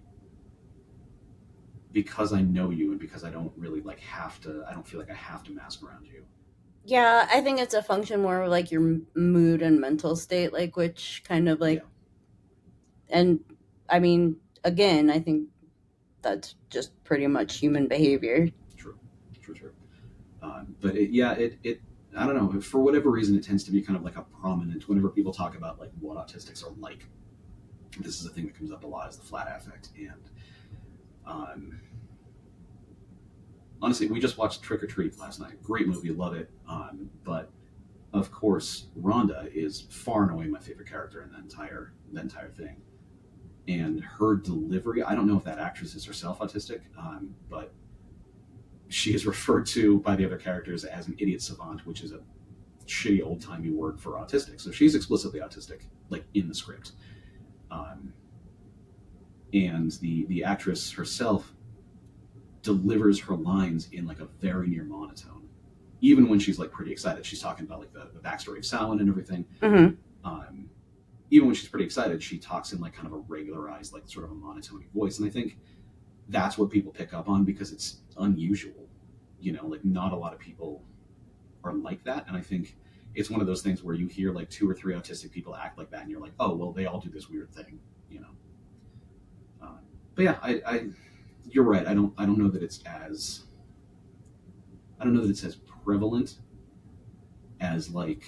because I know you and because I don't really like have to. I don't feel like I have to mask around you. Yeah, I think it's a function more of like your mood and mental state, like which kind of Yeah. like, and I mean, again, I think that's just pretty much human behavior. True, true, true. But it I don't know, for whatever reason it tends to be kind of like a prominent whenever people talk about like what autistics are like. This is a thing that comes up a lot, is the flat affect. And um, honestly, we just watched Trick or Treat last night. Great movie, love it. But of course, Rhonda is far and away my favorite character in the entire thing. And her delivery, I don't know if that actress is herself autistic, but she is referred to by the other characters as an idiot savant, which is a shitty old timey word for autistic. So she's explicitly autistic, like in the script. Um, and the actress herself delivers her lines in like a very near monotone, even when she's like pretty excited. She's talking about like the backstory of Samhain and everything. Mm-hmm. Even when she's pretty excited, she talks in like kind of a regularized, like sort of a monotone voice. And I think that's what people pick up on because it's unusual. Like not a lot of people are like that. And I think it's one of those things where you hear like 2 or 3 autistic people act like that, and you're like, oh, well, they all do this weird thing, you know. Uh, but yeah, you're right. I don't know that it's as prevalent as like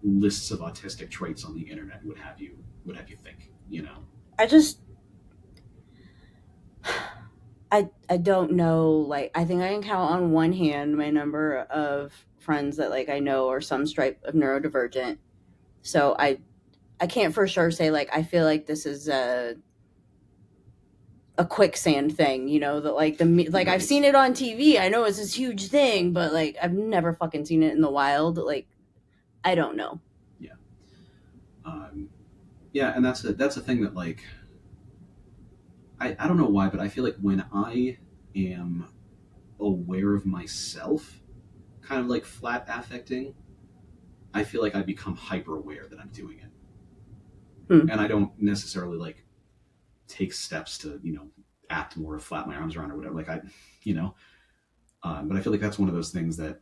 lists of autistic traits on the internet would have you think. I just I don't know, like I think I can count on one hand my number of friends that like I know are some stripe of neurodivergent. So I can't for sure say like I feel like this is a quicksand thing, that like like I've Right. seen it on TV. I know it's this huge thing, but like I've never fucking seen it in the wild. Like I don't know. Yeah. Yeah, and that's a thing that like I don't know why, but I feel like when I am aware of myself, kind of like flat affecting, I feel like I become hyper aware that I'm doing it. And I don't necessarily like take steps to, act more, flap my arms around or whatever. Like but I feel like that's one of those things that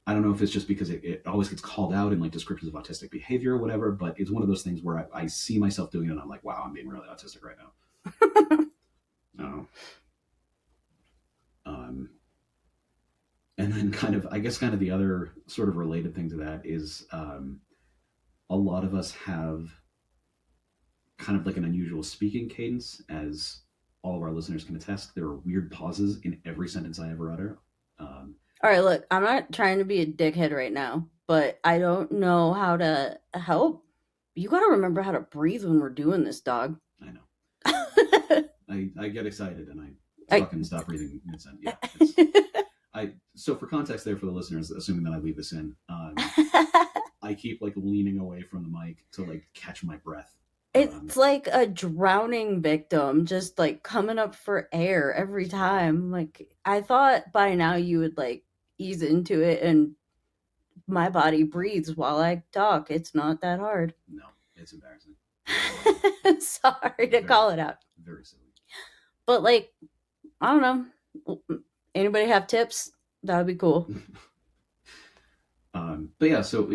I don't know if it's just because it always gets called out in like descriptions of autistic behavior or whatever, but it's one of those things where I see myself doing it and I'm like, wow, I'm being really autistic right now. Oh. Um, and then I guess kind of the other sort of related thing to that is a lot of us have kind of like an unusual speaking cadence, as all of our listeners can attest. There are weird pauses in every sentence I ever utter. Um, All right, look, I'm not trying to be a dickhead right now, but I don't know how to help. You got to remember how to breathe when we're doing this, dog. I know. I get excited and I I fucking stop breathing mid sentence. Yeah. So for context there for the listeners, assuming that I leave this in, I keep like leaning away from the mic to like catch my breath. It's like a drowning victim just like coming up for air every time. Like I thought by now you would like ease into it, and my body breathes while I talk. It's not that hard. No, it's embarrassing. Sorry to call it out. Very silly. But like, I don't know. Anybody have tips? That would be cool. But yeah, so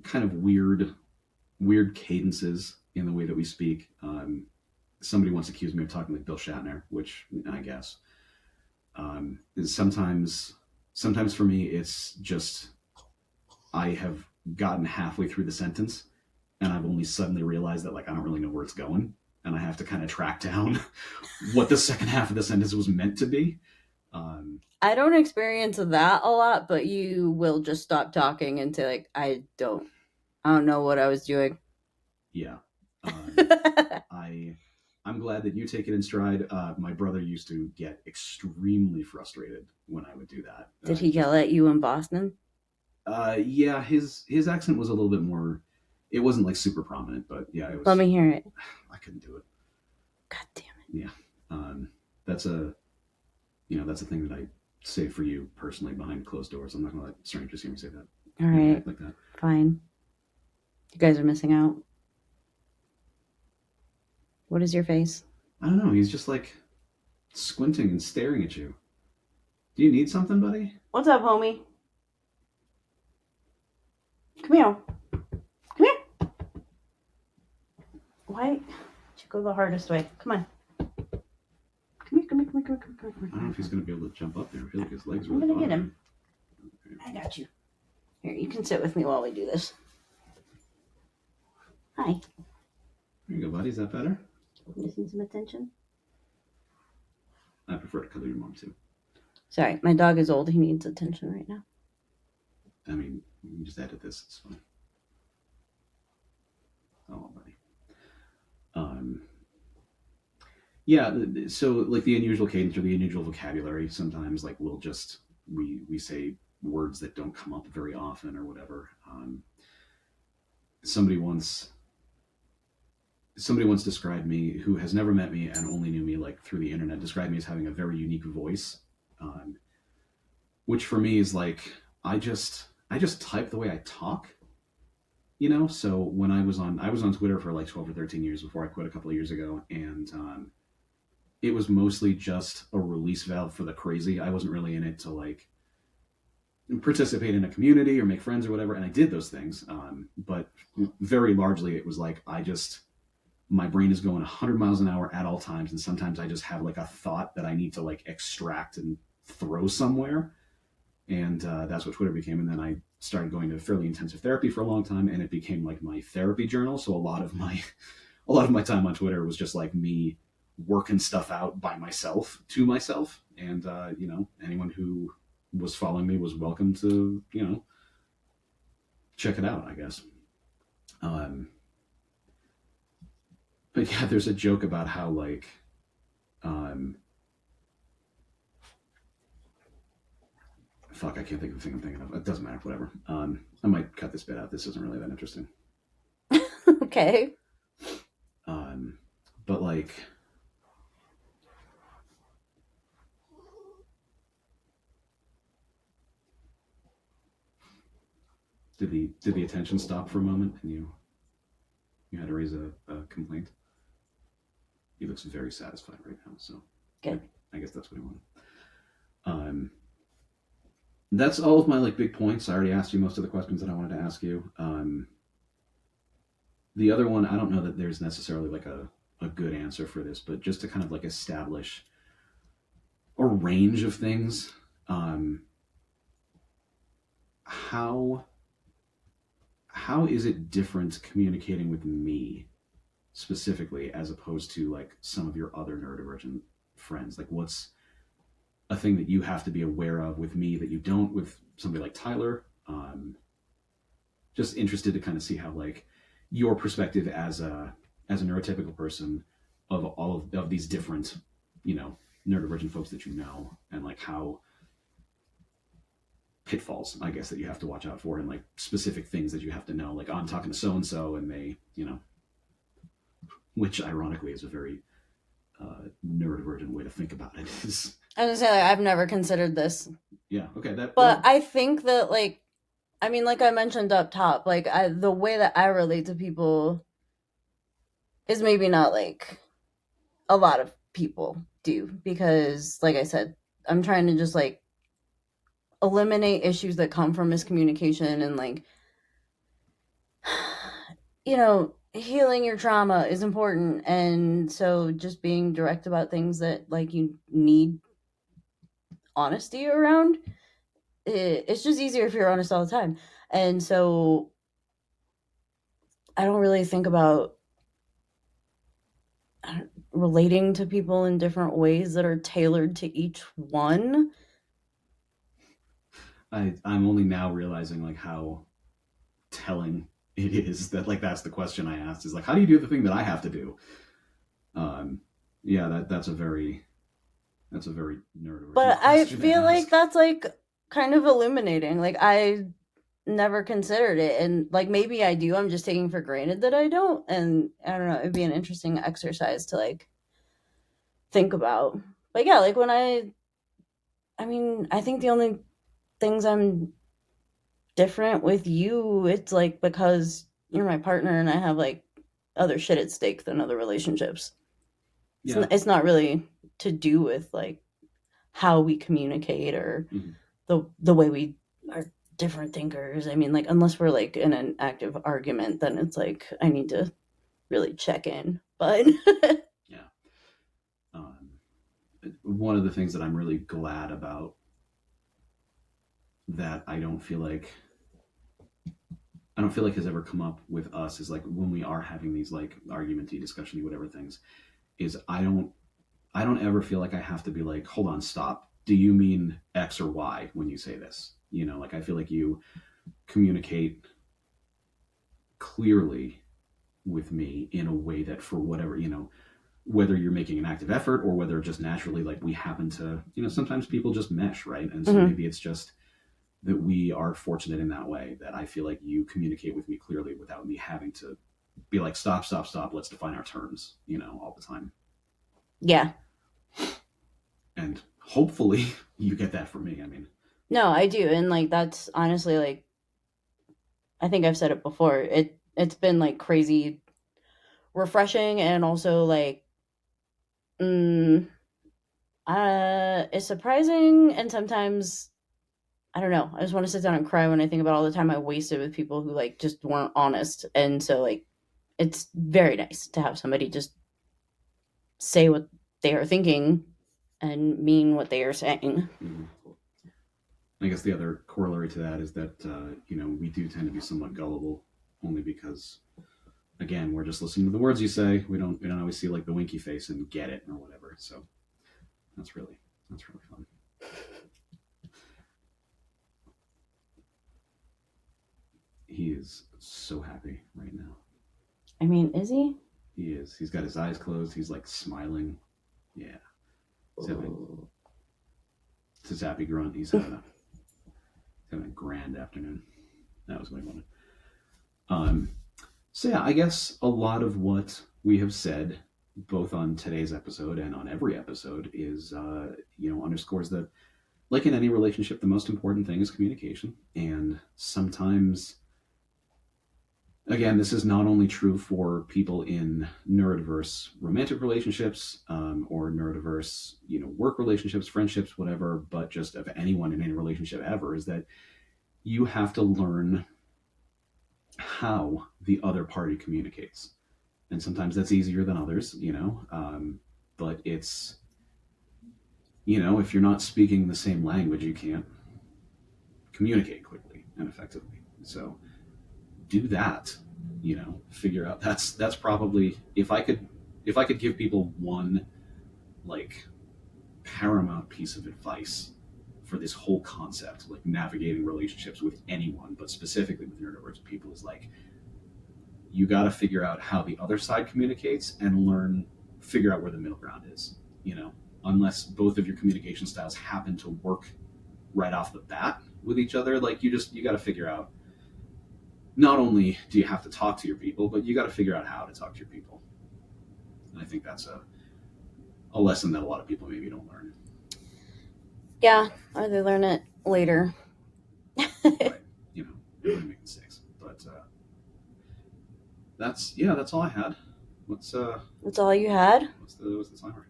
kind of weird cadences in the way that we speak. Somebody once accused me of talking like Bill Shatner, which I guess. Sometimes for me, it's just I have gotten halfway through the sentence and I've only suddenly realized that like I don't really know where it's going, and I have to kind of track down what the second half of the sentence was meant to be. I don't experience that a lot, but you will just stop talking and say like, I don't know what I was doing. Yeah. I'm glad that you take it in stride. My brother used to get extremely frustrated when I would do that. Did he yell at you in Boston? Yeah, his accent was a little bit more. It wasn't like super prominent, but yeah, it was. Let me hear it. I couldn't do it. God damn it. Yeah, that's a thing that I say for you personally behind closed doors. I'm not gonna let strangers hear me say that. All right, like that. Fine. You guys are missing out. What is your face? I don't know. He's just like squinting and staring at you. Do you need something, buddy? What's up, homie? Come here. Come here. Why? You go the hardest way. Come on. I don't know if he's going to be able to jump up there. I feel like his legs are I'm really gonna get bothering him. I got you. Here, you can sit with me while we do this. Hi. There you go, buddy. Is that better? Missing some attention? I prefer to cuddle your mom, too. Sorry, my dog is old. He needs attention right now. I mean, you can just edit this. It's fine. Oh, buddy. Yeah, so like the unusual cadence or the unusual vocabulary, sometimes like we'll just we say words that don't come up very often or whatever. Somebody once somebody once described me, who has never met me and only knew me like through the internet, described me as having a very unique voice, um, which for me is like I just type the way I talk, you know. So when I was on Twitter for like 12 or 13 years before I quit a couple of years ago, and it was mostly just a release valve for the crazy. I wasn't really in it to like participate in a community or make friends or whatever, and I did those things, but very largely it was like my brain is going 100 miles an hour at all times, and sometimes I just have like a thought that I need to like extract and throw somewhere, and that's what Twitter became. And then I started going to fairly intensive therapy for a long time, and it became like my therapy journal. So a lot of my time on Twitter was just like me working stuff out by myself to myself, and anyone who was following me was welcome to check it out, I guess. Um, but yeah, there's a joke about how like um, fuck, I can't think of the thing I'm thinking of. It doesn't matter, whatever. I might cut this bit out. This isn't really that interesting. Okay. Um, but like, did the attention stop for a moment, and you had to raise a complaint? He looks very satisfied right now, so Good. I guess that's what he wanted. Um, that's all of my like big points. I already asked you most of the questions that I wanted to ask you. The other one, I don't know that there's necessarily like a good answer for this, but just to kind of like establish a range of things. How how is it different communicating with me specifically as opposed to like some of your other neurodivergent friends? Like, what's a thing that you have to be aware of with me that you don't with somebody like Tyler? Just interested to kind of see how like your perspective as a neurotypical person of all of these different, neurodivergent folks that you know, and like how pitfalls, I guess, that you have to watch out for, and like specific things that you have to know. Like, I'm talking to so and so, and they, which ironically is a very neurodivergent way to think about it. Is I was gonna say, like, I've never considered this, yeah, okay, that but I think that, like, I mean, like I mentioned up top, like the way that I relate to people is maybe not like a lot of people do, because, like I said, I'm trying to just like eliminate issues that come from miscommunication, and like, healing your trauma is important, and so just being direct about things that like you need honesty around, it's just easier if you're honest all the time. And so I don't really think about relating to people in different ways that are tailored to each one. I'm only now realizing like how telling it is that like that's the question I asked, is like, how do you do the thing that I have to do? Um, yeah, that's a very neurodivergent But I question to feel like ask. that's like kind of illuminating. Like, I never considered it, and like maybe I do. I'm just taking for granted that I don't. And I don't know, it'd be an interesting exercise to like think about. But yeah, like when I mean, I think the only things I'm different with you, it's like because you're my partner and I have like other shit at stake than other relationships. Yeah. It's not really to do with like how we communicate or Mhm. the way we are different thinkers. I mean, like, unless we're like in an active argument, then it's like I need to really check in. But Yeah. Um, one of the things that I'm really glad about that I don't feel like has ever come up with us is like when we are having these like argumenty, discussion, whatever things, is I don't ever feel like I have to be like, hold on, stop. Do you mean X or Y when you say this? You know, like I feel like you communicate clearly with me in a way that for whatever, you know, whether you're making an active effort or whether just naturally like we happen to, you know, sometimes people just mesh, right? And so Mm-hmm. maybe it's just that we are fortunate in that way that I feel like you communicate with me clearly without me having to be like, stop, stop, stop, let's define our terms, you know, all the time. Yeah. And hopefully you get that from me. I mean, No, I do. And like that's honestly like I think I've said it before. It's been like crazy refreshing and also like mm, it's surprising and sometimes I don't know. I just want to sit down and cry when I think about all the time I wasted with people who like just weren't honest. And so like it's very nice to have somebody just say what they are thinking and mean what they are saying. mm-hmm. I guess the other corollary to that is that, you know, we do tend to be somewhat gullible only because, again, we're just listening to the words you say. We don't always see like the winky face and get it or whatever. So that's really, that's really fun. He is so happy right now. I mean, is he? He is. He's got his eyes closed. He's like smiling. Yeah. He's having, it's his happy grunt. He's having a grand afternoon. That was what I wanted. Um, so yeah, I guess a lot of what we have said, both on today's episode and on every episode, is you know, underscores that, like in any relationship, the most important thing is communication. And sometimes, again, this is not only true for people in neurodiverse romantic relationships or neurodiverse, you know, work relationships, friendships, whatever, but just of anyone in any relationship ever, is that you have to learn how the other party communicates. And sometimes that's easier than others, you know. But it's, you know, if you're not speaking the same language, you can't communicate quickly and effectively. So do that, you know, figure out that's probably if I could give people one like paramount piece of advice for this whole concept, like navigating relationships with anyone, but specifically with neurodivergent people, is like you got to figure out how the other side communicates and figure out where the middle ground is. You know, unless both of your communication styles happen to work right off the bat with each other, like you got to figure out. Not only do you have to talk to your people, but you got to figure out how to talk to your people. And I think that's a lesson that a lot of people maybe don't learn. Yeah, or they learn it later. Right. You know, everybody make mistakes. But that's all I had. What's That's all you had? what's the timer?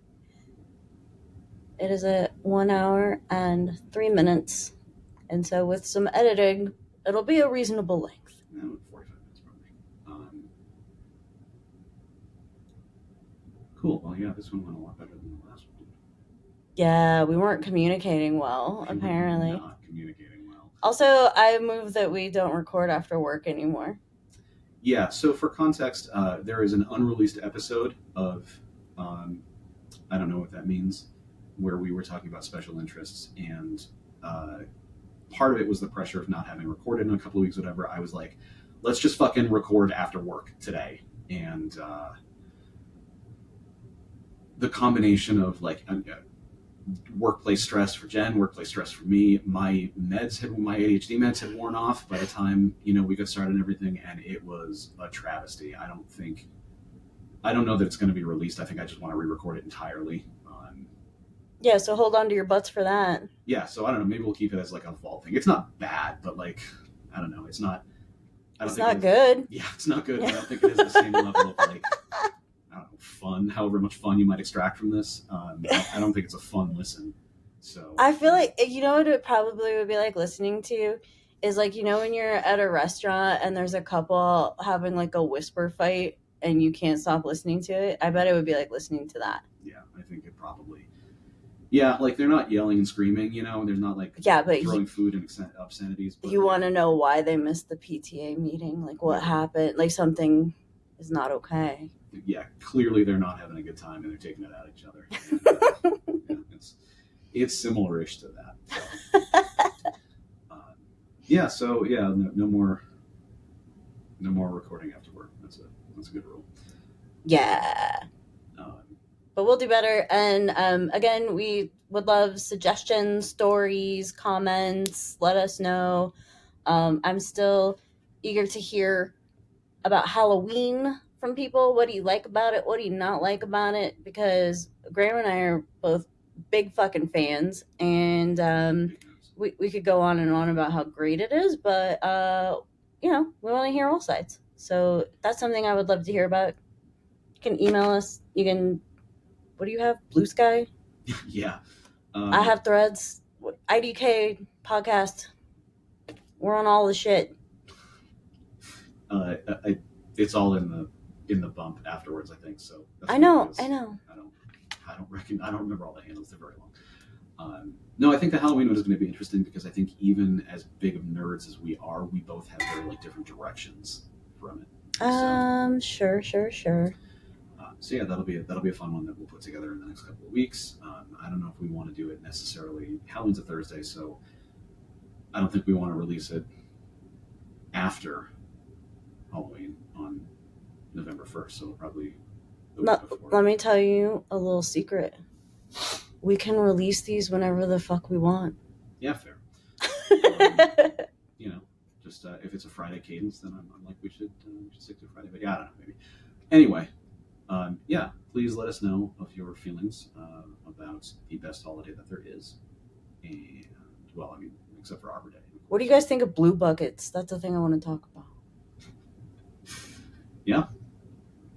It is at 1 hour and 3 minutes. And so with some editing, it'll be a reasonable length. No, 45 minutes probably. Cool. Well, yeah, this one went a lot better than the last one. Yeah, we weren't communicating well, We were apparently. not communicating well. Also, I moved that we don't record after work anymore. Yeah. So for context, there is an unreleased episode of I don't know what that means, where we were talking about special interests, and uh, part of it was the pressure of not having recorded in a couple of weeks, whatever. I was like, let's just fucking record after work today, and the combination of like workplace stress for Jen, workplace stress for me. My ADHD meds had worn off by the time we got started and everything, and it was a travesty. I don't know that it's going to be released. I think I just want to re-record it entirely. Yeah, so hold on to your butts for that. Yeah, so I don't know. Maybe we'll keep it as like a vault thing. It's not bad, but like I don't know. It's not. I don't It's think not good. Yeah, it's not good. I don't think it has the same level of like I don't know, fun. However much fun you might extract from this, I don't think it's a fun listen. So I feel like what it probably would be like listening to is like when you're at a restaurant and there's a couple having like a whisper fight and you can't stop listening to it. I bet it would be like listening to that. yeah, I think it probably Yeah, like they're not yelling and screaming, you know, and there's not like Yeah, but throwing food and obscenities. But you like, want to know why they missed the PTA meeting? Like what happened? Like something is not okay. Yeah, clearly they're not having a good time and they're taking it out of each other. And, yeah, it's similar-ish to that. So. Yeah, so yeah, no more recording after work. That's a good rule. Yeah. But we'll do better. And again, we would love suggestions, stories, comments. Let us know. I'm still eager to hear about Halloween from people. What do you like about it? What do you not like about it? Because Graeme and I are both big fucking fans. And we could go on and on about how great it is. But, we want to hear all sides. So that's something I would love to hear about. You can email us. You can... What do you have? Blue Sky? Yeah. I have Threads. IDK podcast. We're on all the shit. It's all in the bump afterwards, I think. So I know. I don't remember all the handles. They're very long. No, I think the Halloween one is going to be interesting because I think even as big of nerds as we are, we both have very like different directions from it. Sure. So yeah, that'll be a fun one that we'll put together in the next couple of weeks. I don't know if we want to do it necessarily. Halloween's a Thursday, so I don't think we want to release it after Halloween on November 1st. So probably the week before. Let me tell you a little secret. We can release these whenever the fuck we want. Yeah, fair. Just if it's a Friday cadence, then I'm like we should stick to Friday. But yeah, I don't know, maybe. Anyway. Please let us know of your feelings about the best holiday that there is. And, well, I mean, except for Arbor Day. What do you guys think of blue buckets? That's the thing I want to talk about. Yeah,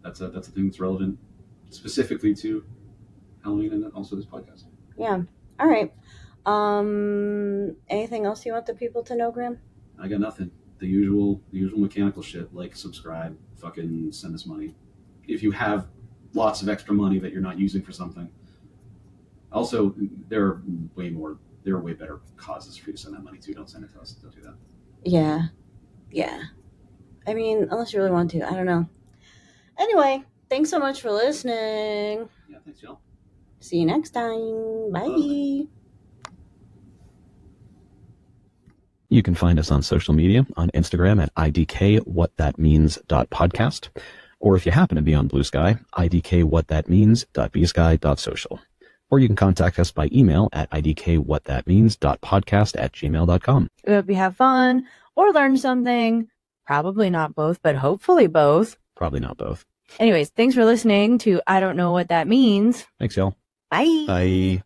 that's a thing that's relevant specifically to Halloween and also this podcast. Yeah. All right. Anything else you want the people to know, Graeme? I got nothing. The usual mechanical shit. Like, subscribe, fucking send us money. If you have lots of extra money that you're not using for something. Also, there are way better causes for you to send that money to. Don't send it to us. Don't do that. Yeah. I mean, unless you really want to. I don't know. Anyway, thanks so much for listening. Yeah, thanks, y'all. See you next time. Bye. You can find us on social media on Instagram at idkwhatthatmeans.podcast. Or if you happen to be on Blue Sky, idkwhatthatmeans.bsky.social. Or you can contact us by email at idkwhatthatmeans.podcast@gmail.com. We hope you have fun or learn something. Probably not both, but hopefully both. Probably not both. Anyways, thanks for listening to I Don't Know What That Means. Thanks, y'all. Bye. Bye.